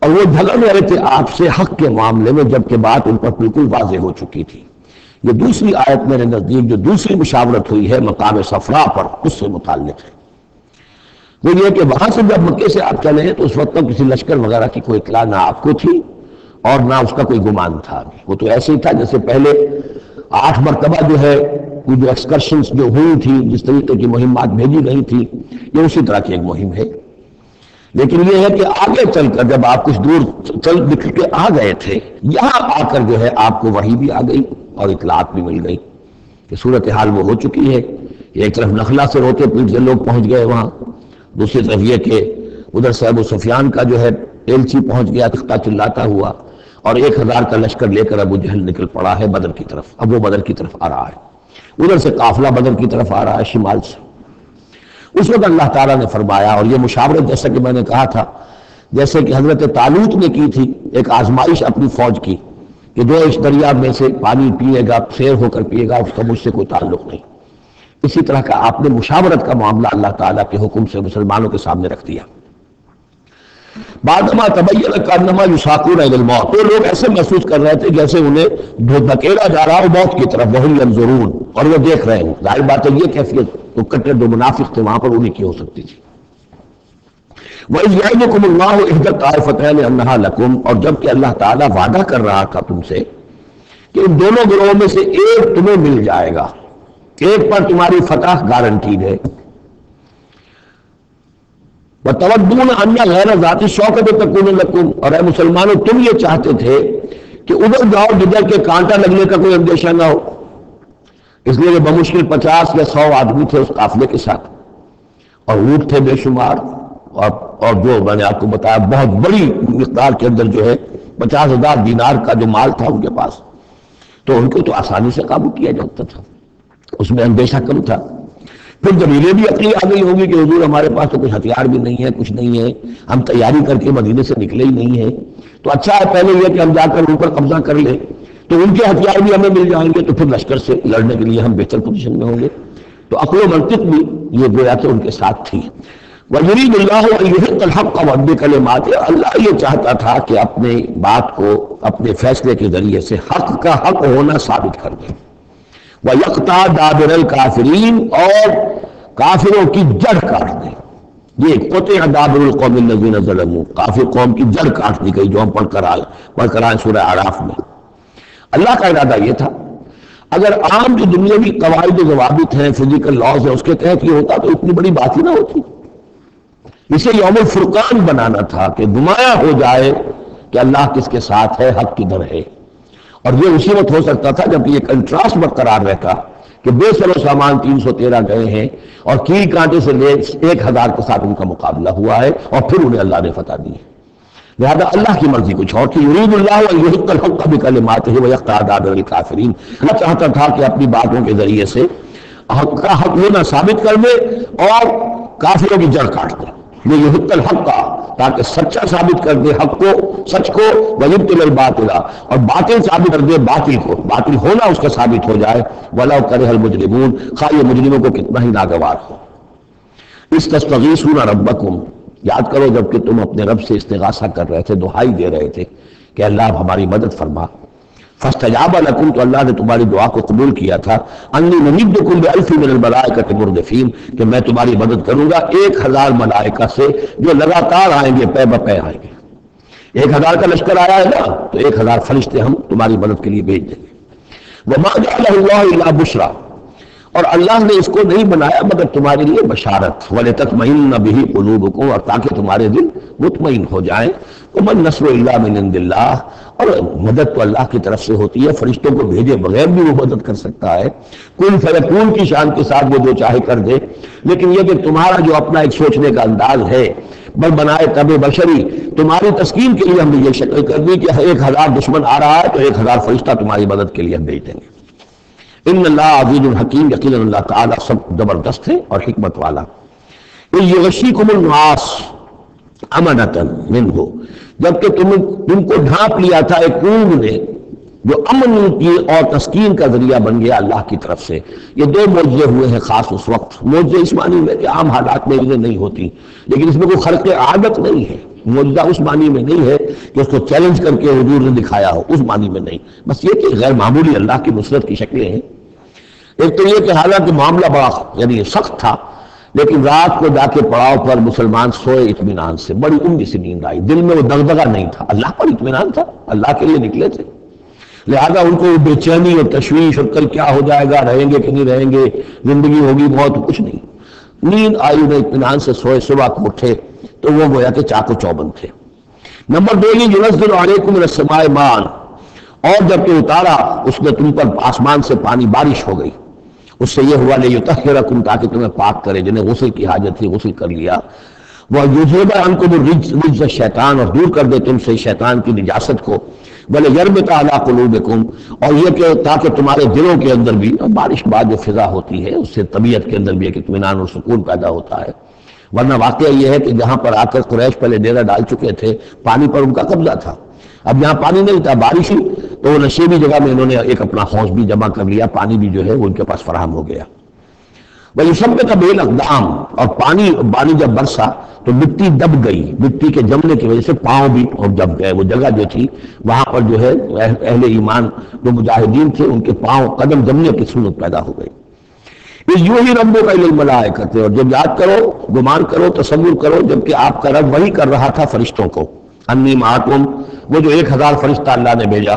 اور وہ جھگڑ رہے تھے آپ سے حق کے معاملے میں جبکہ بات ان پر بالکل واضح ہو چکی تھی. یہ دوسری آیت میرے نزدیک جو دوسری مشاورت ہوئی ہے مقام صفرا پر اس سے متعلق ہے. وہ یہ کہ وہاں سے جب مکے سے آپ چلے ہیں تو اس وقت تک کسی لشکر وغیرہ کی کوئی اطلاع نہ آپ کو تھی اور نہ اس کا کوئی گمان تھا. وہ تو ایسے ہی تھا جیسے پہلے 8 مرتبہ جو ہے جو ایکسکرشنز جو ہوئی تھی جس طریقے کی مہمات بھیجی گئی تھی یہ اسی طرح کی ایک مہم ہے. لیکن یہ ہے کہ آگے چل کر جب آپ کچھ دور چل نکل کے آ گئے تھے یہاں آ کر جو ہے آپ کو وحی بھی آ گئی اور اطلاعات بھی مل گئی کہ صورتحال وہ ہو چکی ہے. ایک طرف نخلا سے روتے پیٹ سے لوگ پہنچ گئے وہاں, دوسری طرف یہ کہ ادھر سے ابو سفیان کا جو ہے ایلچی پہنچ گیا تختہ چلاتا ہوا اور 1000 کا لشکر لے کر ابو جہل نکل پڑا ہے بدر کی طرف. اب وہ بدر کی طرف آ رہا ہے, ادھر سے قافلہ بدر کی طرف آ رہا ہے شمال سے. اس وقت اللہ تعالیٰ نے فرمایا, اور یہ مشاورت جیسا کہ میں نے کہا تھا جیسے کہ حضرت طالوت نے کی تھی ایک آزمائش اپنی فوج کی کہ جو اس دریا میں سے پانی پیے گا سیر ہو کر پیے گا اس کا مجھ سے کوئی تعلق نہیں. اسی طرح کا آپ نے مشاورت کا معاملہ اللہ تعالیٰ کے حکم سے مسلمانوں کے سامنے رکھ دیا. بعدما تبین کانما یساقون الی الموت. تو لوگ ایسے محسوس کر رہے تھے جیسے انہیں دھکیلا جا رہا ہو موت کی طرف. وہم ینظرون, اور وہ دیکھ رہے ہیں. ظاہر بات ہے یہ کیفیت تو کٹر جو منافق تھے وہاں پر انہیں کی ہو سکتی تھی. وَإِذْ يَعِدُكُمُ اللَّهُ إِحْدَى الطَّائِفَتَيْنِ أَنَّهَا لَكُمْ. اور جب کہ اللہ تعالیٰ وعدہ کر رہا تھا تم سے کہ ان دونوں گروہوں میں سے ایک تمہیں مل جائے گا, ایک پر تمہاری فتح گارنٹیڈ ہے. وَتَوَدُّونَ أَنَّ غَيْرَ ذَاتِ الشَّوْكَةِ تَكُونُ لَكُمْ. اور اے مسلمانوں تم یہ چاہتے تھے کہ ادھر جاؤ جدھر کے کانٹا لگنے کا کوئی اندیشہ نہ ہو. اس لیے کہ بمشکل 50 یا 100 آدمی تھے اس قافلے کے ساتھ اور اونٹ تھے بے شمار اور جو میں نے آپ کو بتایا بہت بڑی مقدار کے اندر جو ہے 50,000 دینار کا جو مال تھا ان کے پاس. تو ان کو تو آسانی سے قابو کیا جاتا تھا, اس میں اندیشہ کم تھا. پھر جب انہیں بھی عقلی آ گئی ہوگی کہ حضور ہمارے پاس تو کچھ ہتھیار بھی نہیں ہے, کچھ نہیں ہے, ہم تیاری کر کے مدینے سے نکلے ہی نہیں ہیں, تو اچھا ہے پہلے یہ کہ ہم جا کر اوپر قبضہ کر لیں تو ان کے ہتھیار بھی ہمیں مل جائیں گے تو پھر لشکر سے لڑنے کے لیے ہم بہتر پوزیشن میں ہوں گے. تو عقل و منطق بھی یہ گویا کہ ان کے ساتھ تھی. وَيُرِيدُ اللَّهُ أَن يُحِقَّ الْحَقَّ وَبِكَلِمَاتِهِ. اللہ یہ چاہتا تھا کہ اپنے بات کو اپنے فیصلے کے ذریعے سے حق کا حق ہونا ثابت کر دے. وَيَقْطَعَ دَابِرَ الْكَافِرِينَ. اور کافروں کی جڑ کاٹ دے. یہ قطع دابر القوم الذین ظلموا, کافر قوم کی جڑ کاٹ دی گئی جو ہم پڑھ کر آئے سورہ اعراف میں. اللہ کا ارادہ یہ تھا اگر عام جو دنیاوی قواعد و ضوابط ہیں فزیکل لاز ہیں اس کے تحت یہ ہوتا تو اتنی بڑی بات ہی نہ ہوتی. اسے یوم الفرقان بنانا تھا کہ نمایاں ہو جائے کہ اللہ کس کے ساتھ ہے, حق کدھر ہے. اور یہ اسی وقت ہو سکتا تھا جب یہ کنٹراسٹ برقرار رہتا کہ بے سر و سامان 313 گئے ہیں اور کیل کانٹے سے لے 1000 کے ساتھ ان کا مقابلہ ہوا ہے اور پھر انہیں اللہ نے فتح دی ہے. لہذا اللہ کی مرضی کچھ اور تھی. یرید اللہ ان یحق الحق بکلماتہ ویقطع دابر الکافرین. اللہ چاہتا تھا کہ اپنی باتوں کے ذریعے سے حق کا حق ہونا ثابت کر دے اور کافروں کی جڑ کاٹ دے. یہ یحق الحق کا, تاکہ سچا ثابت کر دے حق کو, سچ کو, ویبطل الباطل, اور باطل ثابت کر دے باطل کو, باطل ہونا اس کا ثابت ہو جائے. ولو کرہ المجرمون, خواہ یہ مجرموں کو کتنا ہی ناگوار ہو. استستغیثون ربکم. یاد کرو جب کہ تم اپنے رب سے استغاثہ کر رہے تھے, دعائی دے رہے تھے کہ اللہ ہماری مدد فرما. فاستجاب لکم, تو اللہ نے تمہاری دعا کو قبول کیا تھا. انی ممدکم بألف من الملائکۃ مردفین, کہ میں تمہاری مدد کروں گا 1000 ملائکہ سے جو لگاتار آئیں گے, پے بپے آئیں گے. 1000 کا لشکر آیا ہے نا تو 1000 فرشتے ہم تمہاری مدد کے لیے بھیج دیں گے. وما جعلہ اللہ الا بشرا, اور اللہ نے اس کو نہیں بنایا مگر تمہارے لیے بشارت، وَلِتَطْمَئِنَّ بِهِ قُلُوبُكُمْ، اور تاکہ تمہارے دل مطمئن ہو جائیں۔ وَمَا النَّصْرُ إِلَّا مِنْ عِنْدِ اللَّهِ، اور مدد تو اللہ کی طرف سے ہوتی ہے، فرشتوں کو بھیجے بغیر بھی وہ مدد کر سکتا ہے۔ کن فیکون کی شان کے ساتھ وہ جو چاہے کر دے، لیکن یہ کہ تمہارا جو اپنا ایک سوچنے کا انداز ہے، بل بنائے طب بشری، تمہاری تسکین کے لیے ہم نے یہ شکل کر دی کہ 1000 دشمن آ رہا ہے تو 1000 فرشتہ تمہاری مدد کے لیے ہم بھیج دیں گے۔ ان اللہ عزیز الحکیم، یقیناً اللہ تعالیٰ سب زبردست ہے اور حکمت والا۔ یغشیکم النعاس امنۃ منہ، جبکہ تم کو ڈھانپ لیا تھا ایک اونگ نے جو امن کی اور تسکین کا ذریعہ بن گیا اللہ کی طرف سے۔ یہ 2 معجزے ہوئے ہیں خاص اس وقت، معجزے اس معنی میں کہ عام حالات میں انہیں نہیں ہوتی، لیکن اس میں کوئی خرق عادت نہیں ہے۔ معجزہ اس معنی میں نہیں ہے کہ اس کو چیلنج کر کے حضور نے دکھایا ہو، اس معنی میں نہیں، بس یہ کہ غیر معمولی اللہ کی نصرت کی شکلیں ہیں۔ ایک تو یہ کہ حالانکہ معاملہ بڑا یعنی سخت تھا، لیکن رات کو جا کے پڑاؤ پر مسلمان سوئے اطمینان سے، بڑی عمدی سے نیند آئی، دل میں وہ دغدغہ نہیں تھا، اللہ پر اطمینان تھا، اللہ کے لیے نکلے تھے، لہذا ان کو بے چینی اور تشویش اور کل کیا ہو جائے گا، رہیں گے کہ نہیں رہیں گے، زندگی ہوگی موت، کچھ نہیں، نیند آئی، انہیں اطمینان سے سوئے، صبح کو اٹھے تو وہ گویا کہ چاق و چوبند تھے۔ نمبر 2 یہ ينزل علیکم من السماء ماء، اور جب کہ اتارا اس نے تم پر آسمان سے پانی، بارش ہو گئی، اس سے یہ ہوا لیطہرکم، تاکہ تمہیں پاک کرے، جنہیں غسل کی حاجت تھی غسل کر لیا، وَيُذْهِبَ عَنْكُمُ الرِّجْسَ الشَّيْطَانَ، اور دور کر دے تم سے شیطان کی نجاست کو، وَلِيَرْبِطَ عَلَىٰ قُلُوبِكُمْ، اور یہ کہ تاکہ تمہارے دلوں کے اندر بھی، بارش بعد جو فضا ہوتی ہے اس سے طبیعت کے اندر بھی ایک اطمینان اور سکون پیدا ہوتا ہے، ورنہ واقعہ یہ ہے کہ جہاں پر آ کر قریش پہلے ڈیرہ ڈال چکے تھے، پانی پر ان کا قبضہ تھا، اب یہاں پانی نہیں تھا، بارش ہوئی تو وہ نشیبی جگہ میں انہوں نے ایک اپنا حوض بھی جمع کر لیا، پانی بھی جو ہے وہ ان کے پاس فراہم ہو گیا۔ وَيُثَبِّتَ بِهِ الْأَقْدَامَ، اور پانی جب برسا تو مٹی دب گئی، مٹی کے جمنے کی وجہ سے پاؤں بھی اور دب گئے، وہ جگہ جو تھی وہاں پر جو ہے اہل ایمان جو مجاہدین تھے ان کے پاؤں قدم جمنے کی صورت پیدا ہو گئی۔ یوحی ربک الی الملائکۃ، اور جب یاد کرو، گمان کرو، تصور کرو، جبکہ آپ کا رب وہی کر رہا تھا فرشتوں کو، انی معکم، وہ جو 1000 فرشتہ اللہ نے بھیجا،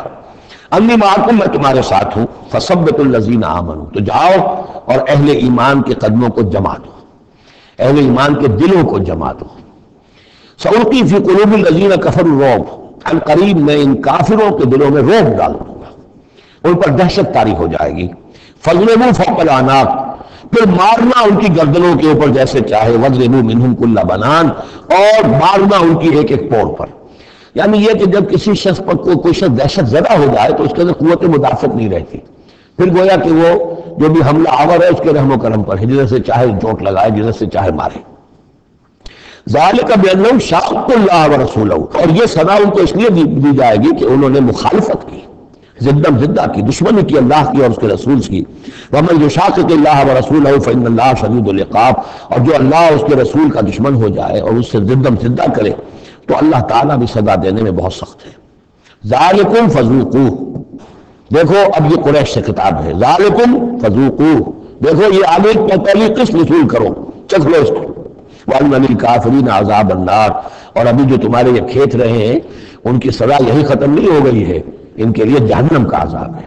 انی معکم، میں تمہارے ساتھ ہوں، فثبتوا الذین آمنوا، تو جاؤ اور اہل ایمان کے قدموں کو جما دو، اہل ایمان کے دلوں کو جما دو۔ سألقی فی قلوب الذین کفروا الرعب، عن قریب میں ان کافروں کے دلوں میں رعب ڈال دوں گا، ان پر دہشت طاری ہو جائے گی۔ فاضربوا فوق الاعناق، پھر مارنا ان کی گردنوں کے اوپر جیسے چاہے، واضربوا منہم کل بنان، اور مارنا ان کی ایک ایک پور پر، یعنی یہ کہ جب کسی شخص پر کوئی شخص دہشت زدہ ہو جائے تو اس کے اندر قوت مدافعت نہیں رہتی، پھر گویا کہ وہ جو بھی حملہ آور ہے اس کے رحم و کرم پر ہے، جدھر سے چاہے چوٹ لگائے، جدھر سے چاہے مارے۔ ذالک بانہم شاقوا اللہ ورسولہ، اور یہ سزا ان کو اس لیے دی جائے گی کہ انہوں نے مخالفت کی، زدم زدہ کی، دشمنی کی اللہ کی اور اس کے رسول کی۔ ومن یشاقق اللہ ورسولہ فإن اللہ شدید العقاب، اور جو اللہ اور اس کے رسول کا دشمن ہو جائے اور اس سے زدم زدہ کرے تو اللہ تعالیٰ بھی سزا دینے میں بہت سخت ہے۔ ذالکم فذوقوہ، دیکھو اب یہ قریش سے خطاب ہے، ذالکم فذوقوہ، دیکھو یہ آگے پہلی قسط وصول کرو، چکھ لو اس کو، وَأَنَّ لِلْكَافِرِينَ عَذَابَ النَّارِ، اور ابھی جو تمہارے یہ کھیت رہے ہیں ان کی سزا یہی ختم نہیں ہو گئی ہے، ان کے لیے جہنم کا عذاب ہے۔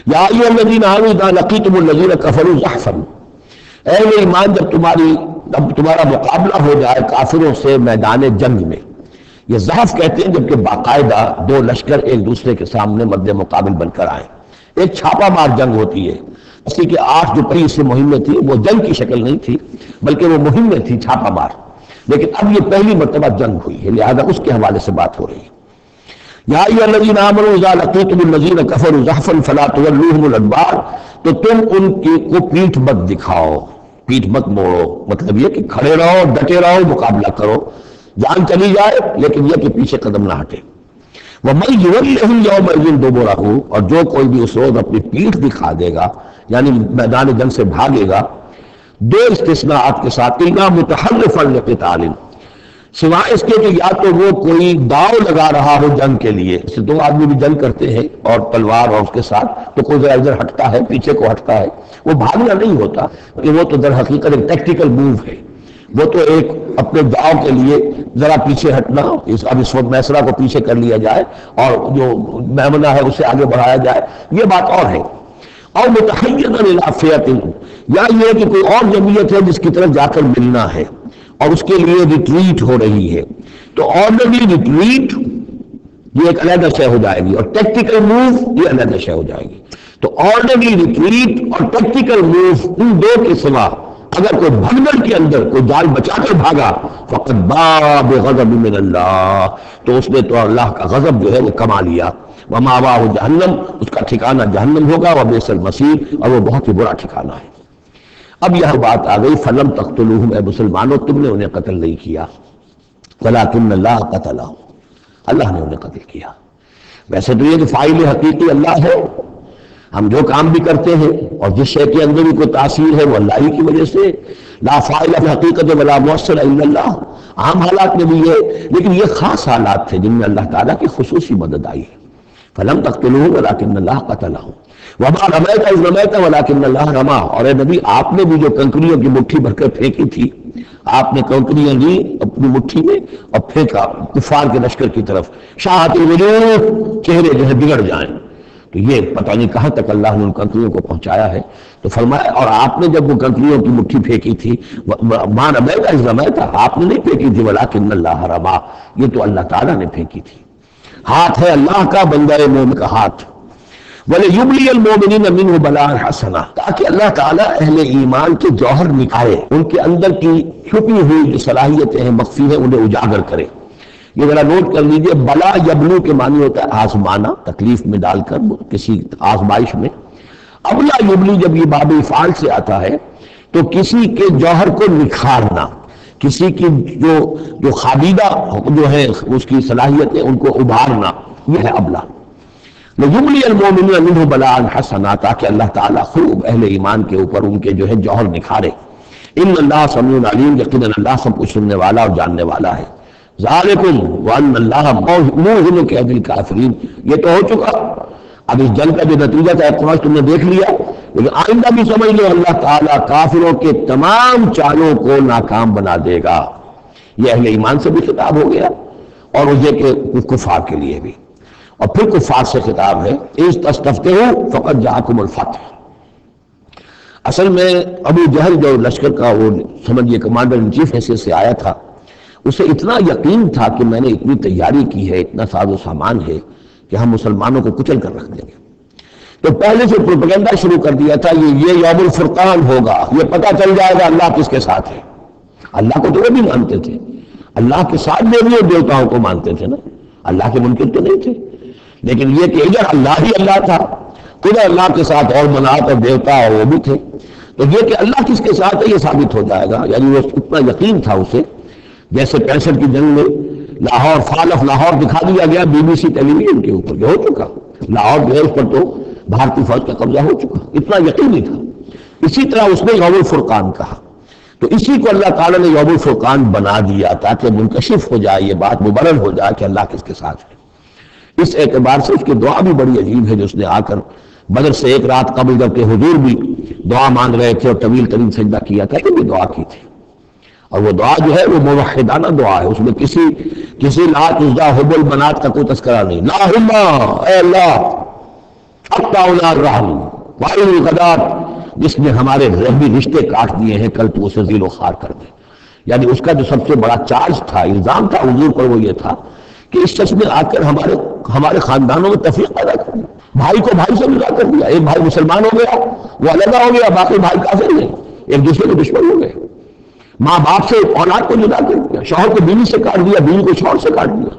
یا ایھا الذین آمنوا اذا لقیتم الذین کفروا زحفا، اہل ایمان جب تمہارا مقابلہ ہو جائے کافروں سے میدان جنگ میں، یہ زحف کہتے ہیں جبکہ باقاعدہ 2 لشکر ایک دوسرے کے سامنے مد مقابل بن کر آئیں، ایک چھاپا مار جنگ ہوتی ہے، اسی کے 8 جو پہلی سے مہمیں تھی وہ جنگ کی شکل نہیں تھی بلکہ وہ مہمیں تھی چھاپا مار، لیکن اب یہ پہلی مرتبہ جنگ ہوئی ہے، لہذا اس کے حوالے سے بات ہو رہی ہے۔ یا ایھا الذین آمنوا اذا لقیتم الذین کفروا زحفا فلا تولوہم الادبار، تو تم ان کو پیٹھ مت دکھاؤ، پیٹھ مت موڑو، مطلب یہ کہ کھڑے رہو، ڈٹے رہو، مقابلہ کرو، جان چلی جائے لیکن یہ کہ پیچھے قدم نہ ہٹے۔ وَمَن یُوَلِّهِمْ یَوْمَئِذٍ دُبُرَهُ، اور جو کوئی بھی اس روز اپنی پیٹھ دکھا دے گا یعنی میدان جنگ سے بھاگے گا، 2 استثناءات کے ساتھ، اِلَّا مُتَحَرِّفًا لِقِتَالٍ، سوائے اس کے کہ یا تو وہ کوئی داؤ لگا رہا ہو جنگ کے لیے، اس سے 2 آدمی بھی جنگ کرتے ہیں اور تلوار اور اس کے ساتھ، تو کوئی ذرا ادھر ہٹتا ہے، پیچھے کو ہٹتا ہے، وہ بھاگنا نہیں ہوتا کہ وہ تو در حقیقت ایک ٹیکٹیکل موو ہے، وہ تو ایک اپنے داؤ کے لیے ذرا پیچھے ہٹنا، اب اس وقت میسرہ کو پیچھے کر لیا جائے اور جو میمنہ ہے اسے آگے بڑھایا جائے، یہ بات اور ہے۔ اور متحیزا الی فئۃ، یا یہ کہ کوئی اور جمعیت ہے جس کی طرف جا کر ملنا ہے اور اس کے لیے ریٹریٹ ہو رہی ہے، تو آرڈنری ریٹریٹ یہ ایک علیحدہ شے ہو جائے گی، اور ٹیکٹیکل موو یہ علیحدہ شے ہو جائے گی۔ تو آرڈنری ریٹریٹ اور ٹیکٹیکل موو، ان دو کے سوا اگر کوئی بھگدڑ کے اندر کوئی جال بچا کر بھاگا فقط باب غضب من اللہ، تو اس نے تو اللہ کا غضب جو ہے وہ کما لیا۔ ومأواہ جہنم، اس کا ٹھکانہ جہنم ہوگا، وبئس المصیر، اور وہ بہت ہی برا ٹھکانہ ہے۔ اب یہ بات آ گئی فلم تقتلوہم، اے مسلمانوں تم نے انہیں قتل نہیں کیا، ولکن اللہ قتلہم، اللہ نے انہیں قتل کیا۔ ویسے تو یہ کہ فاعل حقیقی اللہ ہے، ہم جو کام بھی کرتے ہیں اور جس شے کے اندر بھی کوئی تاثیر ہے وہ اللہ ہی کی وجہ سے، لا فاعل فی حقیقت ولا مؤثر الا اللہ، عام حالات میں بھی یہ، لیکن یہ خاص حالات تھے جن میں اللہ تعالیٰ کی خصوصی مدد آئی ہے۔ فلم تقتلوہ ولکن اللہ قتلہم وما رمیت اذ رمیت ولکن اللہ رما، اور اے نبی آپ نے بھی جو کنکریوں کی مٹھی بھر کر پھینکی تھی، آپ نے کنکریاں لی اپنی مٹھی میں اور پھینکا کفار کے لشکر کی طرف، شاہت الوجوہ، چہرے جو ہے بگڑ جائیں، تو یہ پتہ نہیں کہاں تک اللہ نے ان کنکریوں کو پہنچایا ہے۔ تو فرمایا اور آپ نے جب وہ کنکریوں کی مٹھی پھینکی تھی، ما رمیت اذ رمیت، آپ نے نہیں پھینکی تھی، ولکن اللہ رما، یہ تو اللہ تعالیٰ نے پھینکی تھی۔ ہاتھ ہے اللہ کا، بندہ مومن کا ہاتھ۔ وَلِيُبْلِيَ الْمُؤْمِنِينَ مِنْهُ بَلَاءً حَسَنًا، تاکہ اللہ تعالیٰ اہل ایمان کے جوہر نکالے، ان کے اندر کی چھپی ہوئی جو صلاحیتیں ہیں مخفی ہیں انہیں اجاگر کرے۔ یہ ذرا نوٹ کر لیجئے، بلا یبلو کے معنی ہوتا ہے آزمانا، تکلیف میں ڈال کر کسی آزمائش میں۔ ابلا یبلی جب یہ باب افعال سے آتا ہے تو کسی کے جوہر کو نکھارنا، کسی کی جو خابیدہ جو ہے اس کی صلاحیتیں ان کو ابھارنا، یہ ہے ابلا۔ لِيُبْلِيَ الْمُؤْمِنِينَ مِنْهُ بَلَاءً حَسَنًا، تاکہ اللہ تعالیٰ خوب اہل ایمان کے اوپر ان کے جو ہے جوہر نکھارے۔ ان اللہ سمیع علیم، یقیناً اللہ سب کچھ سننے والا اور جاننے والا ہے۔ ذالکم وان اللہ موہن کید الکافرین، یہ تو ہو چکا، اب اس جنگ کا جو نتیجہ تھا اقتباس تم نے دیکھ لیا، لیکن آئندہ بھی سمجھ لو اللہ تعالیٰ کافروں کے تمام چالوں کو ناکام بنا دے گا۔ یہ اہل ایمان سے بھی خطاب ہو گیا اور وہ یہ کہ کفار کے لیے بھی، اور پھر کفار سے خطاب ہے اذ تستفتحون فقد جاءکم الفتح۔ اصل میں ابو جہل جو لشکر کا وہ سمجھیے کمانڈر ان چیف حیثیت سے آیا تھا، اسے اتنا یقین تھا کہ میں نے اتنی تیاری کی ہے، اتنا ساز و سامان ہے کہ ہم مسلمانوں کو کچل کر رکھ دیں گے، تو پہلے سے پروپیگنڈا شروع کر دیا تھا یہ یوم الفرقان ہوگا، یہ پتہ چل جائے گا اللہ کس کے ساتھ ہے۔ اللہ کو تو وہ بھی مانتے تھے، اللہ کے ساتھ دیوی اور دیوتاؤں کو مانتے تھے نا، اللہ کے منکر تو نہیں تھے، لیکن یہ کہ ادھر اللہ ہی اللہ تھا، ادھر اللہ کے ساتھ اور منات اور دیوتا اور وہ بھی تھے، تو یہ کہ اللہ کس کے ساتھ ہے یہ ثابت ہو جائے گا، یعنی وہ اتنا یقین تھا اسے۔ جیسے 65 کی جنگ میں لاہور، فال آف لاہور دکھا دیا گیا BBC ٹیلی ویژن کے اوپر، جو ہو چکا لاہور جو ہے اس پر تو بھارتی فوج کا قبضہ ہو چکا، اتنا یقینی تھا۔ اسی طرح اس نے یوم الفرقان کہا، تو اسی کو اللہ تعالیٰ نے یوم الفرقان بنا دیا تاکہ منکشف ہو جائے، یہ بات مبرر ہو جائے کہ اللہ کس کے ساتھ ہے۔ اس اعتبار سے اس کی دعا بھی بڑی عجیب ہے، جو اس نے آ کر بدر سے ایک رات قبل جب کہ حضور بھی دعا مانگ رہے تھے اور طویل ترین سجدہ کیا تھا، تو بھی دعا کی تھی، اور وہ دعا جو ہے وہ موحدانہ دعا ہے، اس میں کسی لات عزا حبل بنات کا کوئی تذکرہ نہیں۔ اللہم اے اللہ اقطعنا الرحم وعین الغدات، جس نے ہمارے رحمی رشتے کاٹ دیے ہیں کل تو اسے ذیل و خوار کر دے۔ یعنی اس کا جو سب سے بڑا چارج تھا، الزام تھا حضور پر، وہ یہ تھا کہ اس شخص نے آ کر ہمارے خاندانوں میں تفریق پیدا کر دی، بھائی کو بھائی سے جدا کر دیا، ایک بھائی مسلمان ہو گیا وہ علیحدہ ہو گیا، باقی بھائی کافر ہیں، ایک دوسرے کے دشمن ہو گئے، ماں باپ سے اولاد کو جدا کر دیا، شوہر کو بیوی سے کاٹ دیا، بیوی کو شوہر سے کاٹ دیا۔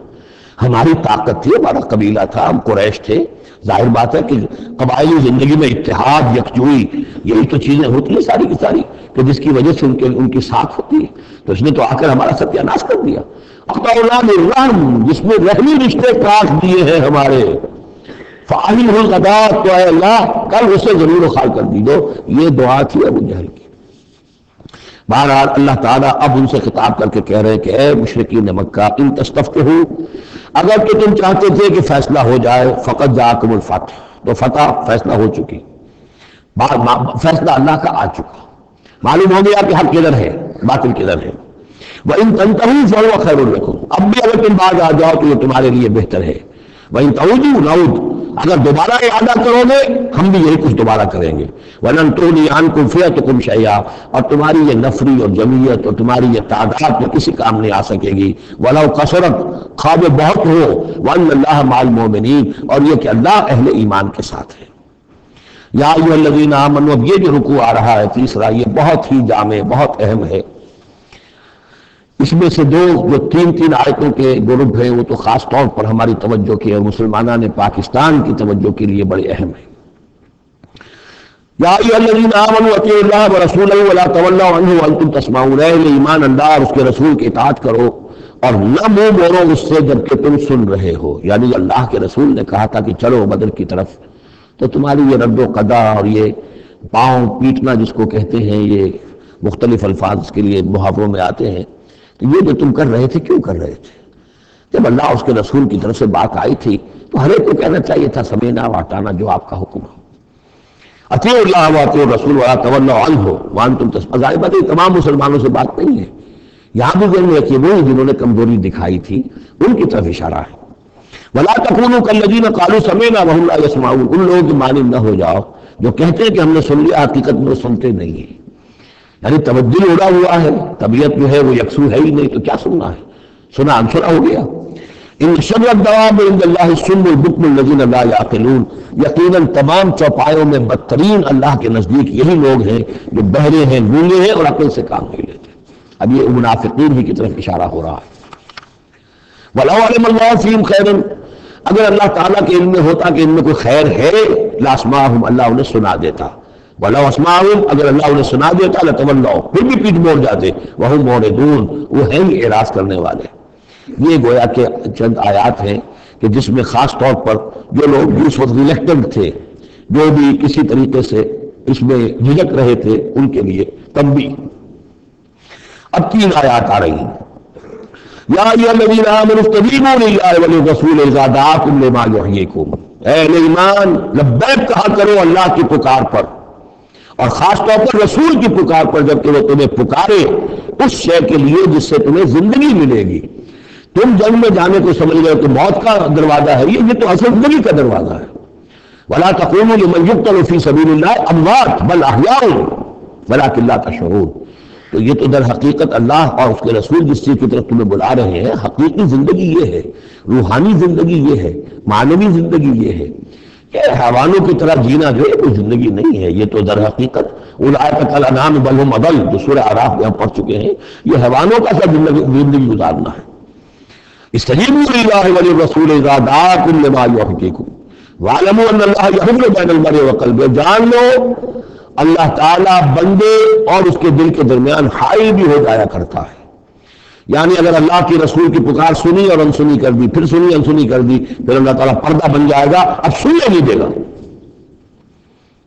ہماری طاقت تھی، ہمارا قبیلہ تھا، ہم قریش تھے، ظاہر بات ہے کہ قبائلی زندگی میں اتحاد، یکجوئی، یہی تو چیزیں ہوتی ہیں ساری کی ساری، کہ جس کی وجہ سے ان کی ساتھ ہوتی ہے، تو اس نے تو آ کر ہمارا ستیہ ناش کر دیا۔ اقطعنا الرحم، جس میں رحمی رشتے کاٹ دیے ہیں ہمارے، فاعل الغدات، تو اے اللہ کل اسے ضرور و خوار کر دی دو۔ یہ دعا تھی ابو جہل کی۔ بہرحال اللہ تعالیٰ اب ان سے خطاب کر کے کہہ رہے ہیں کہ اے مشرکین مکہ ان تستفتحوا، اگر تو تم چاہتے تھے کہ فیصلہ ہو جائے، فقط جاءکم الفتح، تو فتح فیصلہ ہو چکی، فیصلہ اللہ کا آ چکا، معلوم ہو گیا کہ حق کدھر ہے باطل کدھر ہے۔ وَإِن تَنْتَهُوا فَهُوَ خَيْرٌ لَكُمْ، اب بھی اگر تم باز آ جاؤ تو یہ تمہارے لیے بہتر ہے۔ وَإِن تَعُودُوا نَعُودْ، اگر دوبارہ ارادہ کرو گے ہم بھی یہی کچھ دوبارہ کریں گے. وَلَن تُغْنِيَ عَنْكُمْ فِئَتُكُمْ شَيْئًا، اور تمہاری یہ نفری اور جمعیت اور تمہاری یہ تعداد میں کسی کام نہیں آ سکے گی. وَلَوْ كَثُرَتْ، خواہ بہت ہو. وَأَنَّ اللَّهَ مَعَ الْمُؤْمِنِينَ، اور یہ کہ اللہ اہل ایمان کے ساتھ ہے. یا ایھا الذین آمنوا، اب یہ جو رکوع آ رہا ہے تیسرا، یہ بہت ہی جامع بہت اہم ہے. اس میں سے جو تین آیتوں کے گروپ ہیں وہ تو خاص طور پر ہماری توجہ کی اور مسلمانان پاکستان کی توجہ کے لیے بڑے اہم ہیں. یا ایھا الذین آمنوا اطیعوا اللہ ورسولہ ولا تولوا عنہ وانتم تسمعون، اے ایمان اللہ اور اس کے رسول کی اطاعت کرو اور نہ منہ موڑو اس سے جبکہ تم سن رہے ہو. یعنی اللہ کے رسول نے کہا تھا کہ چلو بدر کی طرف، تو تمہاری یہ رد و قدا اور یہ پاؤں پیٹنا جس کو کہتے ہیں، یہ مختلف الفاظ اس کے لیے محاوروں میں آتے ہیں، تو یہ جو تم کر رہے تھے کیوں کر رہے تھے؟ جب اللہ اس کے رسول کی طرف سے بات آئی تھی تو ہر ایک کو کہنا چاہیے تھا سمینا واطعنا، جو آپ کا حکم ہو. اطیعوا اللہ واطیعوا الرسول ولا تولوا عنہ وانتم تسمعون. ظاہر بات ہے تمام مسلمانوں سے بات نہیں ہے، یہاں بھی ذہن میں رکھیے وہی جنہوں نے کمزوری دکھائی تھی ان کی طرف اشارہ ہے. ولا تکونوا کالذین قالوا سمعنا وهم لا يسمعون، ان لوگوں کی مانند نہ ہو جاؤ جو کہتے ہیں کہ ہم نے سن لیا، حقیقت میں وہ سنتے نہیں ہیں. یعنی توجہ اڑا ہوا ہے، طبیعت جو ہے وہ یکسو ہے ہی نہیں، تو کیا سننا ہے؟ سنا انسنا ہو گیا. ان شر الدواب عند اللہ الصم البکم الذین لا یعقلون، یقیناً تمام چوپایوں میں بدترین اللہ کے نزدیک یہی لوگ ہیں جو بہرے ہیں، گونگے ہیں اور عقل سے کام نہیں لیتے. اب یہ منافقین ہی کی طرف اشارہ ہو رہا ہے. وَلَوْ عَلِمَ اللَّهُ فِيهِمْ خَيْرًا، اگر اللہ تعالیٰ کے علم میں ہوتا کہ ان میں کوئی خیر ہے، لَأَسْمَعَهُمْ، اللہ انہیں سنا دیتا. وَلَوْ أَسْمَعَهُمْ، اگر اللہ انہیں سنا دیتا لَتَوَلَّوْا، پھر بھی پیٹ موڑ جاتے. وَهُمْ مُعْرِضُونَ، وہ ہیں ہی اعراض کرنے والے. یہ گویا کہ چند آیات ہیں کہ جس میں خاص طور پر جو لوگ جس وقت ریلیکٹنٹ تھے، جو بھی کسی طریقے سے اس میں جھجک رہے تھے، ان کے لیے تنبیہ. اب 3 آیات آ رہی ہیں. یا ایھا الذین آمنوا استجیبوا للہ وللرسول اذا دعاکم لما یحییکم، اے اہل ایمان لبیک کہا کرو اللہ کی پکار پر، اور خاص طور پر رسول کی پکار پر جبکہ وہ تمہیں پکارے اس شے کے لیے جس سے تمہیں زندگی ملے گی. تم جنگ میں جانے کو سمجھ گئے تو موت کا دروازہ ہے، یہ تو اصل زندگی کا دروازہ ہے. ولا تقولوا لمن يقتل في سبيل الله اموات بل احياء ولكن لا تشعرون. تو یہ تو در حقیقت اللہ اور اس کے رسول جس چیز کی طرف تمہیں بلا رہے ہیں، حقیقی زندگی یہ ہے، روحانی زندگی یہ ہے، معنوی زندگی یہ ہے. یہ حیوانوں کی طرح جینا جو ہے کوئی زندگی نہیں ہے. یہ تو در حقیقت اولئک کالانعام بل هم اضل، جو سورہ اعراف میں ہم پڑھ چکے ہیں، یہ حیوانوں کا سا زندگی گزارنا ہے. استجیبوا للہ وللرسول اذا دعاکم لما یحییکم واعلموا ان اللہ یحول بین المرء وقلبہ، جان لو اللہ تعالیٰ بندے اور اس کے دل کے درمیان حائل بھی ہو جایا کرتا ہے. یعنی اگر اللہ کی رسول کی پکار سنی اور انسنی کر دی، پھر سنی انسنی کر دی، پھر اللہ تعالیٰ پردہ بن جائے گا، اب سننے نہیں دے گا،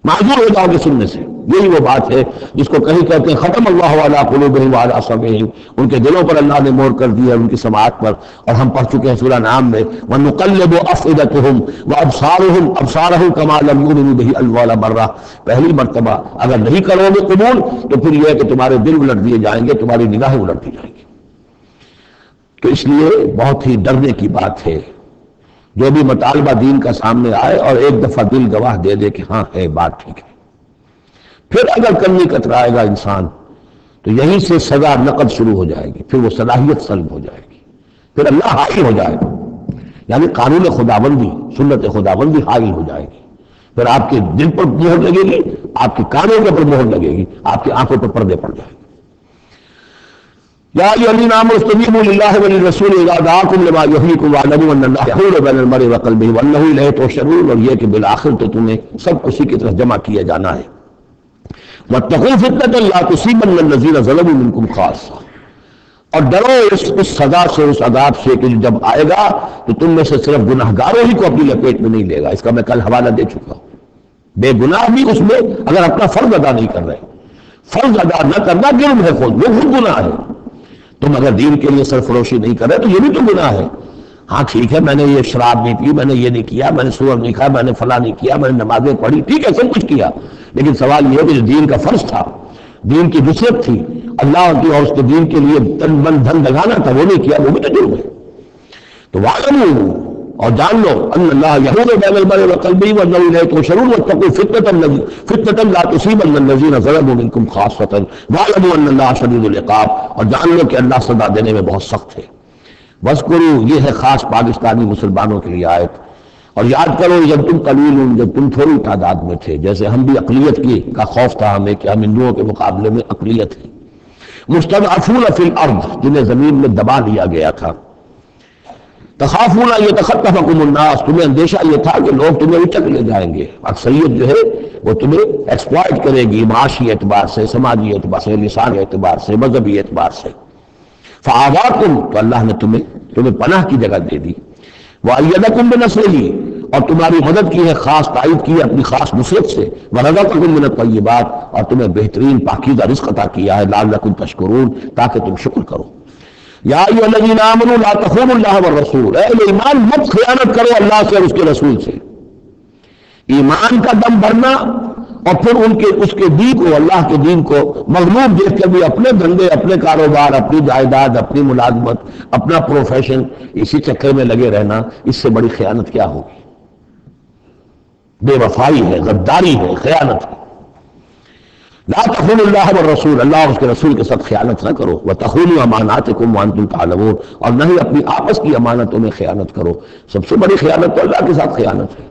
معذور ہو جاؤ گے سننے سے. یہی وہ بات ہے جس کو کہیں کہتے ہیں ختم اللہ علی قلوبہم وعلی سمعہم، ان کے دلوں پر اللہ نے مہر کر دی ہے، ان کی سماعت پر. اور ہم پڑھ چکے ہیں سورہ نام میں وَنُقَلِّبُ أَفْئِدَتَهُمْ وَأَبْصَارَهُمْ كَمَا لَمْ يُؤْمِنُوا بِهِ أَوَّلَ مَرَّةٍ. پہلی مرتبہ اگر نہیں کرو گے قبول تو پھر یہ ہے کہ تمہارے دل الٹ دیے جائیں گے، تمہاری نگاہیں الٹ دی جائیں گی. تو اس لیے بہت ہی ڈرنے کی بات ہے جو بھی مطالبہ دین کا سامنے آئے اور ایک دفعہ دل گواہ دے دے کہ ہاں ہے بات ٹھیک ہے. پھر اگر کمی کترائے گا انسان تو یہیں سے سزا نقد شروع ہو جائے گی، پھر وہ صلاحیت سلب ہو جائے گی، پھر اللہ حائل ہو جائے گا. یعنی قانون خداوندی، سنت خداوندی حائل ہو جائے گی. پھر آپ کے دل پر مہر لگے گی، آپ کے کانوں کے پر مہر لگے گی، آپ کی آنکھوں پر پردے پڑ جائیں گے. یا ایھا الذین آمنوا استجیبوا للہ وللرسول اذا دعاکم لما یحییکم واعلموا ان اللہ یحول بین المرء وقلبہ وانہ الیہ تحشرون. اور یہ کہ بالآخر تو تمہیں سب اسی کی طرف جمع کیا جانا ہے. واتقوا فتنة لا تصيبن الذين ظلموا منكم خاصة، اور ڈرو اس سزا سے، اس عذاب سے کہ جب آئے گا تو تم میں سے صرف گناہگاروں ہی کو اپنی لپیٹ میں نہیں لے گا. اس کا میں کل حوالہ دے چکا ہوں. بے گناہ بھی اس میں اگر اپنا فرض ادا نہیں کر رہے، فرض ادا نہ کرنا جرم ہے، خود وہ خود گناہ ہے. تم اگر دین کے لیے سرفروشی نہیں کر رہے تو یہ بھی تو گناہ ہے. ہاں ٹھیک ہے، میں نے یہ شراب نہیں پی، میں نے یہ نہیں کیا، میں نے سور نہیں کھایا، میں نے فلاں نہیں کیا، میں نے نمازیں پڑھی، ٹھیک ہے سب کچھ کیا، لیکن سوال یہ ہے کہ جو دین کا فرض تھا، دین کی نصرت تھی، اللہ کی اور اس کے دین کے لیے تن من دھن لگانا تھا، وہ نہیں کیا، وہ بھی تو جرم ہے. تو واعلموا، اور جان لو ان اللہ یحول بین المرء وقلبہ وانہ الیہ تحشرون واتقوا فتنۃ لا تصیبن الذین ظلموا منکم خاصۃ واعلموا ان اللہ شدید العقاب، اور جان لو کہ اللہ سزا دینے میں بہت سخت ہے۔ وذکروا، یہ ہے خاص پاکستانی مسلمانوں کے لیے آیت، اور یاد کرو جب تم قلیل، جب تم تھوڑی تعداد میں تھے، جیسے ہم بھی اقلیت کا خوف تھا ہمیں کہ ہم ہندوؤں کے مقابلے میں اقلیت ہیں، مستضعفون فی الارض، جنہیں زمین میں دبا لیا گیا تھا، تخافون یتخطفکم الناس، تمہیں اندیشہ یہ تھا کہ لوگ تمہیں اچک لے جائیں گے، اکثریت جو ہے وہ تمہیں ایکسپلائٹ کرے گی معاشی اعتبار سے، سماجی اعتبار سے، لسانی اعتبار سے، مذہبی اعتبار سے۔ فآواکم، تو اللہ نے تمہیں پناہ کی جگہ دے دی، وأیدکم بنصرہ، اور تمہاری مدد کی ہے، خاص تائید کی ہے اپنی خاص نصرت سے، ورزقکم من الطیبات، اور تمہیں بہترین پاکیزہ رزق عطا کیا ہے، لعلکم تشکرون، تاکہ تم شکر کرو۔ یا ایھا الذین آمنوا لا تخونوا اللہ والرسول، اے ایمان مت خیانت کرو اللہ سے اور اس کے رسول سے۔ ایمان کا دم بھرنا اور پھر اس کے دین کو، اللہ کے دین کو مغلوب دیکھ کر بھی اپنے دھندے، اپنے کاروبار، اپنی جائیداد، اپنی ملازمت، اپنا پروفیشن، اسی چکر میں لگے رہنا، اس سے بڑی خیانت کیا ہوگی؟ بے وفائی ہے، غداری ہے، خیانت ہے۔ لا تخونوا اللہ والرسول، اللہ اور اس کے رسول کے ساتھ خیانت نہ کرو، وتخونوا اماناتکم وانتم تعلمون، اور نہ ہی اپنی آپس کی امانتوں میں خیانت کرو۔ سب سے بڑی خیانت تو اللہ کے ساتھ خیانت ہے،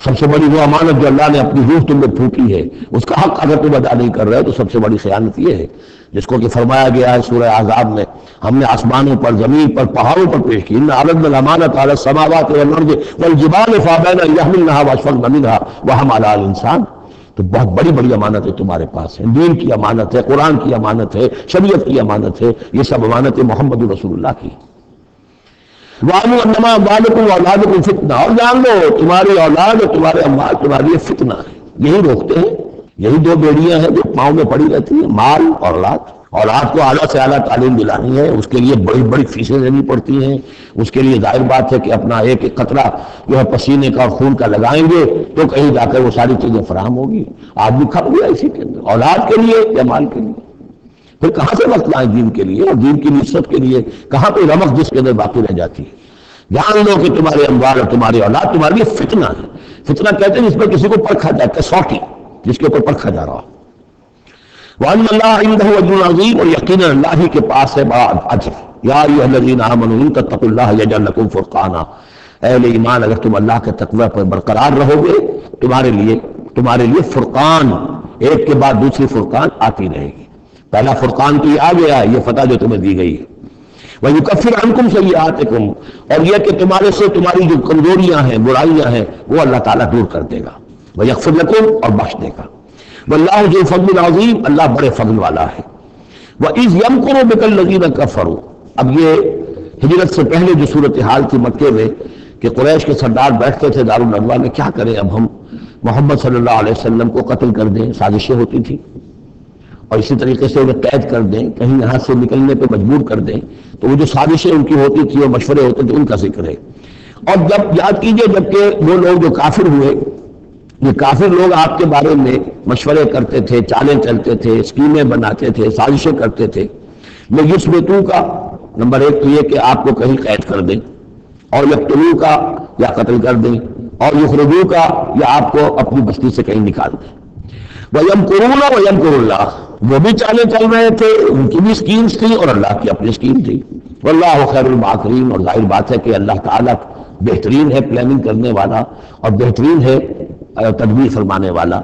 سب سے بڑی وہ امانت جو اللہ نے اپنی روح تم میں پھونکی ہے، اس کا حق اگر تم ادا نہیں کر رہے تو سب سے بڑی خیانت یہ ہے، جس کو کہ فرمایا گیا ہے سورہ احزاب میں، ہم نے آسمانوں پر، زمین پر، پہاڑوں پر پیش کی، ان عرضنا الامانۃ علی السماوات والارض والجبال فابین ان یحملنها واشفقن منها وحملها الانسان، تو بہت بڑی بڑی امانتیں تمہارے پاس ہیں، دین کی امانت ہے، قرآن کی امانت ہے، شریعت کی امانت ہے، یہ سب امانتیں محمد رسول اللہ کی۔ وَاعْلَمُوا أَنَّمَا أَمْوَالُكُمْ وَأَوْلَادُكُمْ فِتْنَةٌ، اور جان لو تمہاری اولاد اور تمہارے اموال تمہارے لیے فتنہ ہے، یہی روکتے ہیں، یہی دو بیڑیاں ہیں جو پاؤں میں پڑی رہتی ہیں، مال اور اولاد۔ اولاد کو اعلیٰ سے اعلیٰ تعلیم دلانی ہے، اس کے لیے بڑی بڑی فیسیں دینی پڑتی ہیں، اس کے لیے ظاہر بات ہے کہ اپنا ایک ایک قطرہ جو ہے پسینے کا اور خون کا لگائیں گے تو کہیں جا کر وہ ساری چیزیں فراہم ہوگی۔ آدمی کھپ گیا اسی کے اندر، اولاد کے لیے یا مال کے لیے، پھر کہاں سے وقت لائیں دین کے لیے اور دین کی نصرت کے لیے؟ کہاں پہ رمق جس کے اندر باقی رہ جاتی ہے؟ جان لو کہ تمہارے اموال اور تمہاری اولاد تمہارے لیے فتنہ ہے۔ فتنہ کہتے ہیں جس پر کسی کو پرکھا جاتا ہے، کسوٹی جس کے اوپر پرکھا جا رہا ہو۔ وَأَنَّ اللَّهَ عِندَهُ أَجْرٌ عَظِيمٌ، اور یقیناً اللہ ہی کے پاس ہے بڑا اجر۔ یا ایھا الذین آمنوا ان تتقوا اللہ یجعل لکم فرقانا، اے اہل ایمان اگر تم اللہ کے تقوی پر برقرار رہو گے تمہارے لیے فرقان، ایک کے بعد دوسری فرقان آتی رہے گی۔ پہلا فرقان تو یہ آ گیا، یہ فتح جو تمہیں دی گئی ہے۔ وَيُكَفِّرْ عَنْكُمْ سَيِّئَاتِكُمْ، اور یہ کہ تمہارے سے تمہاری جو کمزوریاں ہیں، برائیاں ہیں، وہ اللہ تعالیٰ دور کر دے گا۔ وَيَغْفِرْ لَكُمْ، اور بخش دے گا۔ وَاللَّهُ ذُو الْفَضْلِ الْعَظِيمِ، اللہ بڑے فضل والا ہے۔ وَإِذْ يَمْكُرُ بِكَ الَّذِينَ كَفَرُوا، اب یہ ہجرت سے پہلے جو صورتحال تھی مکے میں کہ قریش کے سردار بیٹھتے تھے دارالندوا میں، کیا کریں اب ہم محمد صلی اللہ علیہ وسلم کو قتل کر دیں، سازشیں ہوتی تھیں، اور اسی طریقے سے انہیں قید کر دیں، کہیں یہاں سے نکلنے پہ مجبور کر دیں، تو وہ جو سازشیں ان کی ہوتی تھی اور مشورے ہوتے تھے ان کا ذکر ہے۔ اور جب یاد کیجئے جبکہ وہ لوگ جو کافر ہوئے، یہ کافر لوگ آپ کے بارے میں مشورے کرتے تھے، چالیں چلتے تھے، اسکیمیں بناتے تھے، سازشیں کرتے تھے۔ یثبتو کا نمبر ایک تو یہ کہ آپ کو کہیں قید کر دیں، اور یقتلو کا یا قتل کر دیں، اور یخرجو کا یا آپ کو اپنی بستی سے کہیں نکال دیں۔ وَيَمْكُرُونَ وَيَمْكُرُ اللَّهُ، وہ بھی چالیں چل رہے تھے، ان کی بھی اسکیمز تھی اور اللہ کی اپنی اسکیم تھی۔ وَاللَّهُ خَيْرُ الْمَاكِرِينَ، اور ظاہر بات ہے کہ اللہ تعالیٰ بہترین ہے پلاننگ کرنے والا اور بہترین ہے تدبیر فرمانے والا۔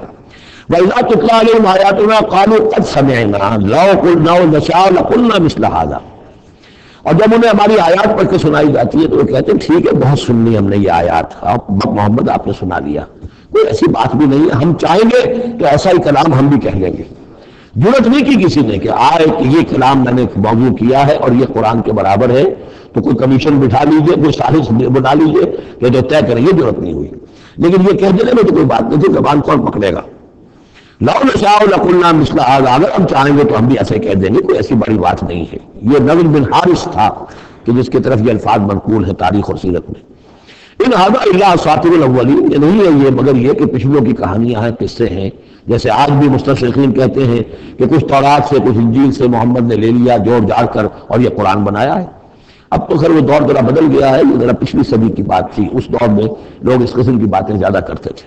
وَإِذَا تُتْلَىٰ عَلَيْهِمْ آيَاتُنَا قَالُوا قَدْ سَمِعْنَا لَوْ نَشَاءُ لَقُلْنَا مِثْلَ هَٰذَا، اور جب انہیں ہماری آیات پڑھ کے سنائی جاتی ہے تو وہ کہتے ہیں ٹھیک ہے، بہت سننی ہم نے یہ آیات، محمد آپ نے سنا لیا، کوئی ایسی بات بھی نہیں ہے، ہم چاہیں گے تو ایسا ہی کلام ہم بھی کہہ لیں گے۔ جرت نہیں کی کسی نے کہ آئے کہ یہ کلام میں نے موضوع کیا ہے اور یہ قرآن کے برابر ہے، تو کوئی کمیشن بٹھا لیجئے، کوئی سازش بنا لیجئے کہ جو طے کریں، یہ ضرورت نہیں ہوئی۔ لیکن یہ کہہ دینے میں تو کوئی بات نہیں تھی، زبان کون پکڑے گا؟ لو نشاء لقلنا مثل هذا، اگر ہم چاہیں گے تو ہم بھی ایسے کہہ دیں گے، کوئی ایسی بڑی بات نہیں ہے۔ یہ نضر بن حارث تھا کہ جس کی طرف یہ الفاظ منقول ہے تاریخ اور سیرت میں۔ ان هذا الا اساطیر الاولین، یہ نہیں ہے یہ مگر یہ کہ پچھلوں کی کہانیاں ہیں، قصے ہیں، جیسے آج بھی مستشرقین کہتے ہیں کہ کچھ تورات سے کچھ انجیل سے محمد نے لے لیا جوڑ جاڑ کر اور یہ قرآن بنایا ہے۔ اب تو خیر وہ دور ذرا بدل گیا ہے، یہ ذرا پچھلی صدی کی بات تھی، اس دور میں لوگ اس قسم کی باتیں زیادہ کرتے تھے۔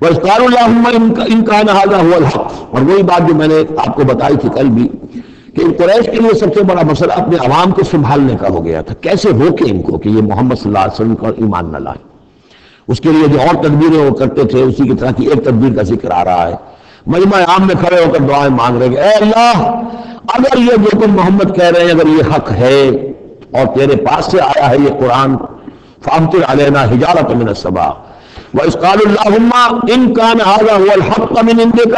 وَإِذْ قَالُوا اللَّهُمَّ إِنْ كَانَ هَذَا هُوَ الْحَقُّ، اور وہی بات جو میں نے آپ کو بتائی تھی کل بھی کہ ان قریش کے لیے سب سے بڑا مسئلہ اپنے عوام کو سنبھالنے کا ہو گیا تھا، کیسے روکیں ان کو کہ یہ محمد صلی اللہ علیہ وسلم کا ایمان نہ لائیں۔ اس کے لیے جو اور تدبیریں وہ کرتے تھے اسی کی طرح کی ایک تدبیر کا ذکر آ رہا ہے۔ مجمع عام میں کھڑے ہو کر دعائیں مانگ رہے ہیں، اے اللہ اگر یہ جو تم محمد کہہ رہے ہیں اگر یہ حق ہے اور تیرے پاس سے آیا ہے یہ قرآن، فامطر علینا حجارۃ من السماء وَإِذْ قَالُوا اللَّهُمَّ إِنْ كَانَ هَذَا هُوَ الْحَقُّ مِنْ عِنْدِكَ،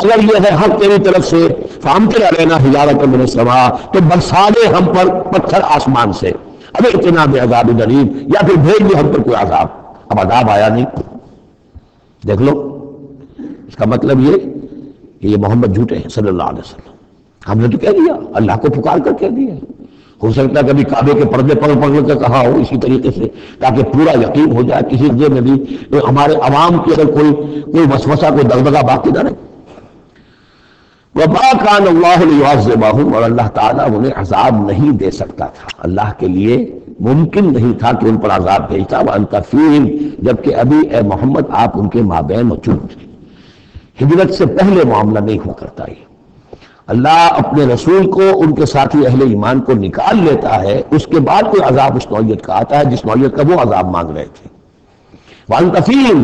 اگر یہ ہے حق تیری طرف سے، فامطر علینا حجارۃ من السماء، تو برسا دے ہم پر پتھر آسمان سے، اب ائتنا بعذاب الیم، یا پھر بھیج دے ہم پر کوئی عذاب۔ اب عذاب آیا نہیں، دیکھ لو اس کا مطلب یہ کہ یہ محمد جھوٹے ہیں صلی اللہ علیہ وسلم۔ ہم نے تو کہہ دیا، اللہ کو پکار کر کہہ دیا، ہو سکتا ہے کبھی کعبے کے پردے پکڑ پکڑ کے کہا ہو اسی طریقے سے تاکہ پورا یقین ہو جائے کسی دل میں بھی ہمارے عوام کی اگر کوئی وسوسہ کوئی دغدغہ باقی نہ رہے۔ وَمَا كَانَ اللَّهُ لِيُعَذِّبَهُمْ، اور اللہ تعالیٰ انہیں عذاب نہیں دے سکتا تھا، اللہ کے لیے ممکن نہیں تھا کہ ان پر عذاب بھیجتا، وَأَنْتَ فِيهِمْ، جبکہ ابھی اے محمد آپ ان کے مابین موجود تھے۔ ہجرت سے پہلے معاملہ نہیں ہوا کرتا یہ، اللہ اپنے رسول کو ان کے ساتھی اہل ایمان کو نکال لیتا ہے، اس کے بعد کوئی عذاب اس نوعیت کا آتا ہے جس نوعیت کا وہ عذاب مانگ رہے تھے۔ وَأَنْتَ فِيهِمْ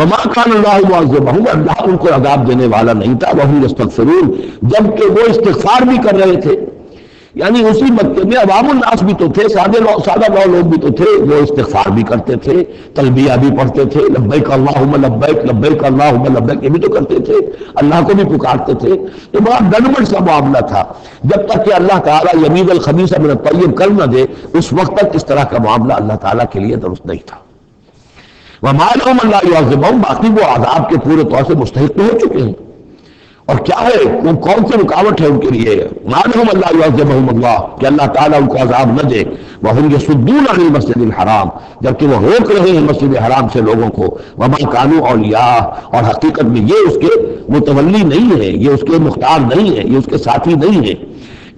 وَمَا كَانَ اللَّهُ مُعَذِّبَهُمْ، اللہ ان کو عذاب دینے والا نہیں تھا، وَهُمْ يَسْتَغْفِرُونَ، جبکہ وہ استغفار بھی کر رہے تھے۔ یعنی اسی مکے میں عوام الناس بھی تو تھے، سادہ لوگ بھی تو تھے، وہ استغفار بھی کرتے تھے، تلبیہ بھی پڑھتے تھے، لبیک اللہم لبیک لبیک اللہم لبیک، یہ بھی تو کرتے تھے، اللہ کو بھی پکارتے تھے۔ تو بڑا گڑبڑ سا معاملہ تھا، جب تک کہ اللہ تعالیٰ یمیز الخبیث من الطیب کر نہ دے اس وقت تک اس طرح کا معاملہ اللہ تعالیٰ کے لیے درست نہیں تھا۔ وَمَا لَهُمْ أَلَّا يُعَذِّبَهُمْ، باقی وہ عذاب کے پورے طور سے مستحق ہو چکے ہیں، اور کیا ہے وہ کون سی رکاوٹ ہے ان کے لیے؟ مَا لَهُمْ أَلَّا يُعَذِّبَهُمُ اللَّهُ، کہ اللہ تعالیٰ ان کو عذاب نہ دے، وَهُمْ يَصُدُّونَ عَنِ الْمَسْجِدِ الْحَرَامِ، جبکہ وہ روک رہے ہیں مسجد حرام سے لوگوں کو، وَمَا كَانُوا أَوْلِيَاءَ، اور حقیقت میں یہ اس کے متولی نہیں ہے، یہ اس کے مختار نہیں ہے، یہ اس کے ساتھی نہیں ہے۔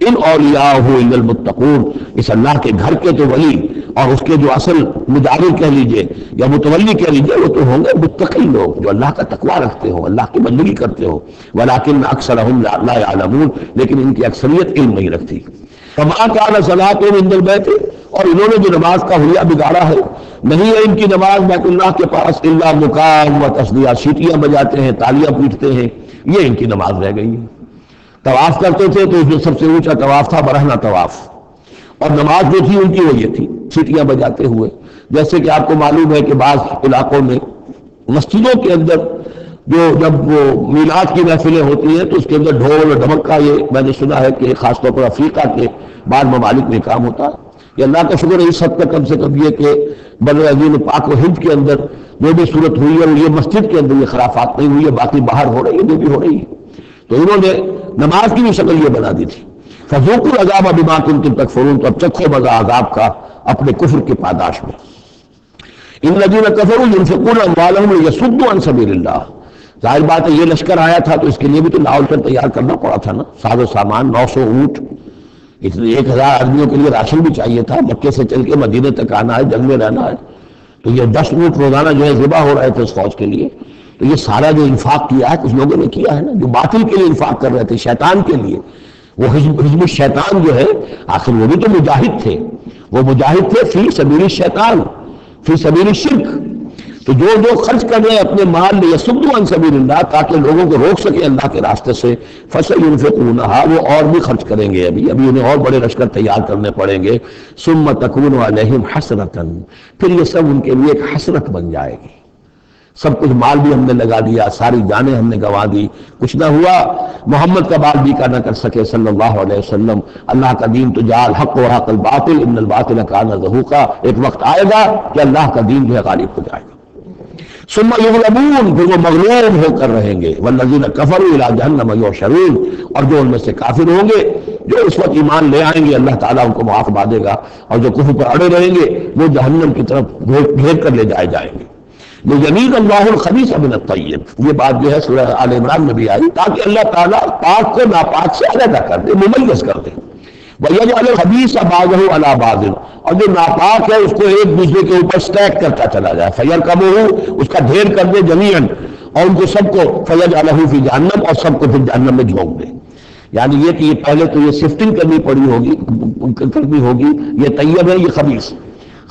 ان اولیاءہ الا المتقون، اس اللہ کے گھر کے تو ولی اور اس کے جو اصل مدارر کہہ لیجئے یا متولی کہہ لیجئے وہ تو ہوں گے متقی لوگ جو اللہ کا تقوی رکھتے ہو، اللہ کی بندگی کرتے ہو، ولکن اکثرهم لا يعلمون، لیکن ان کی اکثریت علم نہیں رکھتی۔ فما كان صلاتهم عند البيت، اور انہوں نے جو نماز کا حلیہ بگاڑا ہے، نہیں ہے ان کی نماز بیت اللہ کے پاس الا مکاء و تصدیہ، سیٹیاں بجاتے ہیں، تالیاں پیٹتے ہیں، یہ ان کی نماز رہ گئی ہے۔ طواف کرتے تھے تو اس میں سب سے اونچا طواف تھا برہنہ طواف، اور نماز جو تھی ان کی وہ یہ تھی، سیٹیاں بجاتے ہوئے۔ جیسے کہ آپ کو معلوم ہے کہ بعض علاقوں میں مسجدوں کے اندر جب وہ میلاد کی محفلیں ہوتی ہیں تو اس کے اندر ڈھول اور ڈھمک کا، یہ میں نے سنا ہے کہ خاص طور پر افریقہ کے بعض ممالک میں کام ہوتا ہے۔ یہ اللہ کا شکر ہے اس حد تک کم سے کم یہ کہ بر عظیم پاک و ہند کے اندر جو بھی صورت ہوئی ہے یہ مسجد کے اندر یہ خرافات نہیں ہوئی ہے، باقی باہر ہو رہی ہے، جو بھی ہو رہی ہے۔ تو انہوں نے نماز کی بھی شکل یہ بنا دی تھی، فذوقوا العذاب بما کنتم تکفرون، تو اب چکھو مزہ عذاب کا اپنے کفر کے پاداش میں۔ ان الذین کفروا ينفقون اموالهم ليصدوا عن سبیل اللہ، ظاہر بات ہے یہ لشکر آیا تھا تو اس کے لیے بھی تو لاؤ کر تیار کرنا پڑا تھا نا، ساز و سامان، 900 اونٹ، 1000 آدمیوں کے لیے راشن بھی چاہیے تھا، مکے سے چل کے مدینے تک آنا ہے، جنگ میں رہنا ہے، تو یہ 10 اونٹ روزانہ جو ہے ذبح ہو رہے تھے اس فوج کے لیے۔ تو یہ سارا جو انفاق کیا ہے کچھ لوگوں نے کیا ہے نا، جو باطل کے لیے انفاق کر رہے تھے، شیطان کے لیے، وہ حزب الشیطان جو ہے، آخر وہ بھی تو مجاہد تھے، وہ مجاہد تھے فی سبیل الشیطان، فی سبیل الشرک۔ تو جو خرچ کر رہے ہیں اپنے مال لیصدوا عن سبیل اللہ، تاکہ لوگوں کو روک سکے اللہ کے راستے سے، فسينفقونها، وہ اور بھی خرچ کریں گے، ابھی انہیں اور بڑے لشکر تیار کرنے پڑیں گے، ثم تكون عليهم حسرة، پھر یہ سب ان کے لیے ایک حسرت بن جائے گی۔ سب کچھ مال بھی ہم نے لگا دیا، ساری جانیں ہم نے گنوا دی، کچھ نہ ہوا، محمد کا بال بھی کا نہ کر سکے صلی اللہ علیہ وسلم، اللہ کا دین تو جا الحق وحق الباطل ان الباطل کان زہوقا، ایک وقت آئے گا کہ اللہ کا دین جو ہے غالب ہو جائے گا۔ ثم یغلبون، پھر وہ مغلوب ہو کر رہیں گے، والذین کفروا الی جہنم یحشرون، اور جو ان میں سے کافر ہوں گے، جو اس وقت ایمان لے آئیں گے اللہ تعالیٰ ان کو معاف دے گا، اور جو کفر پر اڑے رہیں گے وہ جہنم کی طرف گھیر کر لے جائیں گے۔ یمیز اللہ الخبیث من الطیب، یہ بات جو ہے سورہ آل عمران میں بھی آئی، تاکہ اللہ تعالیٰ پاک کو ناپاک سے علیحدہ کر دے، ممیز کر دے۔ وَيَجْعَلُ الْخَبِيثَ بَعْضَهُ عَلَى بَعْضٍ، اور جو ناپاک ہے اس کو ایک دوسرے کے اوپر سٹیک کرتا چلا جائے، فَيَرْكَبُهُ، اس کا ڈھیر کر دے جميعاً، اور ان کو سب کو فَيَجْعَلَهُ فِي جَهَنَّمَ، اور سب کو پھر جہنم میں جھونک دے۔ یعنی یہ کہ یہ پہلے تو یہ سفٹنگ کرنی ہوگی، یہ طیب ہے، یہ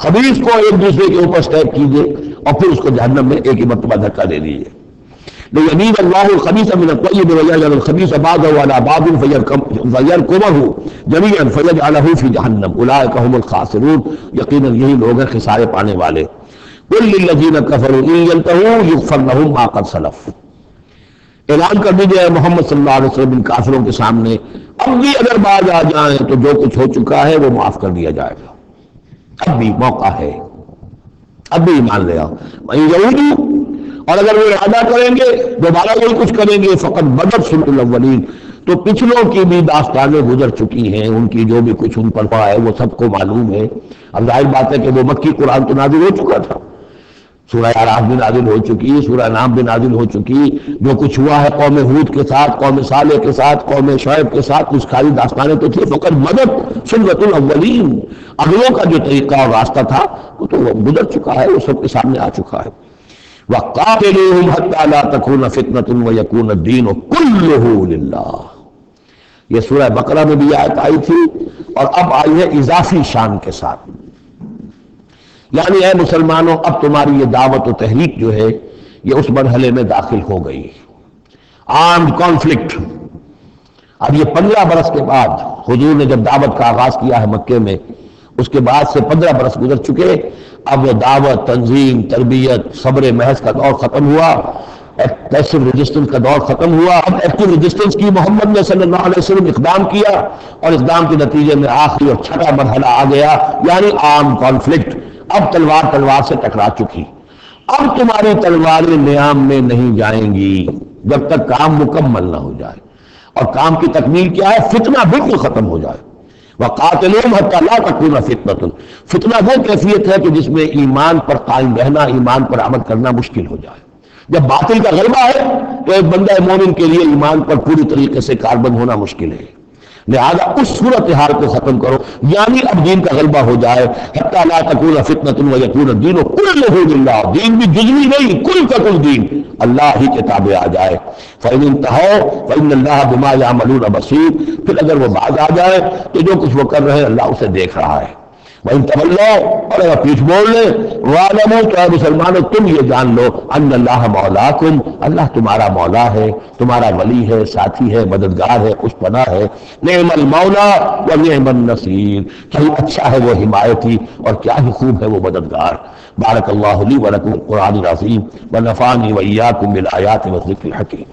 خبیث کو ایک دوسرے کے اوپر سٹیک کیجئے اور پھر اس کو جہنم میں ایک ہی مرتبہ دھکا دے دیجئے۔ لِيَمِيزَ اللَّهُ الْخَبِيثَ مِنَ الطَّيِّبِ وَيَجْعَلَ الْخَبِيثَ بَعْضَهُ عَلَى بَعْضٍ فَيَرْكُمَهُ جَمِيعًا فَيَجْعَلَهُ فِي جَهَنَّمَ أُولَٰئِكَ هُمُ الْخَاسِرُونَ، یقیناً یہی لوگ ہیں خسارے پانے والے۔ قُل لِّلَّذِينَ كَفَرُوا إِن يَنتَهُوا يُغْفَرْ لَهُم مَّا قَدْ سَلَفَ، اعلان کر دیجئے محمد صلی اللہ علیہ وسلم ان کافروں کے سامنے، اب بھی اگر باز آ جائیں تو جو کچھ ہو چکا ہے وہ معاف کر دیا جائے گا، اب بھی موقع ہے، اب بھی ایمان لے آؤ۔ وَإِن يَعُودُوا، اور اگر وہ ارادہ کریں گے دوبارہ وہی کچھ کریں گے، فقط بدت سنت الاولین، تو پچھلوں کی بھی داستانیں گزر چکی ہیں، ان کی جو بھی کچھ ان پر ہوا ہے وہ سب کو معلوم ہے۔ اب ظاہر بات ہے کہ وہ مکی قرآن تو نازل ہو چکا تھا، سورہ اعراف بھی نازل ہو چکی، سورہ انعام بھی نازل ہو چکی، جو کچھ ہوا ہے قوم ہود کے ساتھ، قوم صالح کے ساتھ، قوم شعیب کے ساتھ، اس ساری داستانیں تو تھی، فقط بدت سنت الاولین، اگلوں کا جو طریقہ اور راستہ تھا وہ تو گزر چکا ہے، وہ سب کے سامنے آ چکا ہے۔ وَقَاتِلُوهُمْ حَتَّى لَا تَكُونَ فِتْنَةٌ وَيَكُونَ الدِّينُ كُلُّهُ لِلَّهِ، یہ سورہ بقرہ میں بھی آیت آئی تھی اور اب آئی ہے اضافی شان کے ساتھ، یعنی اے مسلمانوں اب تمہاری یہ دعوت و تحریک جو ہے یہ اس مرحلے میں داخل ہو گئی، آرمڈ کانفلکٹ۔ اب یہ 15 برس کے بعد حضور نے جب دعوت کا آغاز کیا ہے مکے میں، اس کے بعد سے 15 برس گزر چکے، اب وہ دعوت، تنظیم، تربیت، صبر محض کا دور ختم ہوا، پیسو ریجسٹنس کا دور ختم ہوا، اب ایکٹیو ریجسٹنس کی محمد نے صلی اللہ علیہ وسلم اقدام کیا، اور اقدام کے نتیجے میں آخری اور چھٹا مرحلہ آ گیا، یعنی عام کانفلکٹ۔ اب تلوار سے ٹکرا چکی، اب تمہاری تلواریں نیام میں نہیں جائیں گی جب تک کام مکمل نہ ہو جائے، اور کام کی تکمیل کیا ہے؟ فتنہ بالکل ختم ہو جائے۔ وَقَاتِلُوهُمْ حَتَّى لَا تَكُونَ فِتْنَةٌ، فتنہ وہ کیفیت ہے کہ جس میں ایمان پر قائم رہنا، ایمان پر عمل کرنا مشکل ہو جائے۔ جب باطل کا غلبہ ہے تو ایک بندہ مومن کے لیے ایمان پر پوری طریقے سے کاربند ہونا مشکل ہے، لہذا اس صورتحال کو ختم کرو، یعنی اب دین کا غلبہ ہو جائے۔ حَتَّى لَا تَكُونَ فِتْنَةٌ وَيَكُونَ الدِّينُ كُلُّهُ لِلَّهِ، دین بھی جزوی نہیں، کل کا کل دین اللہ ہی کے تابع آ جائے۔ فَإِنِ انْتَهَوْا فَإِنَّ اللَّهَ بِمَا يَعْمَلُونَ بَصِيرٌ، پھر اگر وہ باز آ جائے تو جو کچھ وہ کر رہے ہیں اللہ اسے دیکھ رہا ہے۔ وَإِن تَوَلَّوْا، اور اگر پیچھ موڑ لیں، وَاعْلَمُوا، تو اے مسلمانوں تم یہ جان لو، أَنَّ اللَّهَ مَوْلَاكُمْ، اللہ تمہارا مولا ہے، تمہارا ولی ہے، ساتھی ہے، مددگار ہے، خوش پناہ ہے۔ نعم المولا ونعم النصیر، کیا ہی اچھا ہے وہ حمایتی اور کیا ہی خوب ہے وہ مددگار۔ بارک اللہ لی ولکم القرآن العظیم ونفعنی وإیاکم بالآیات والذکر الحکیم۔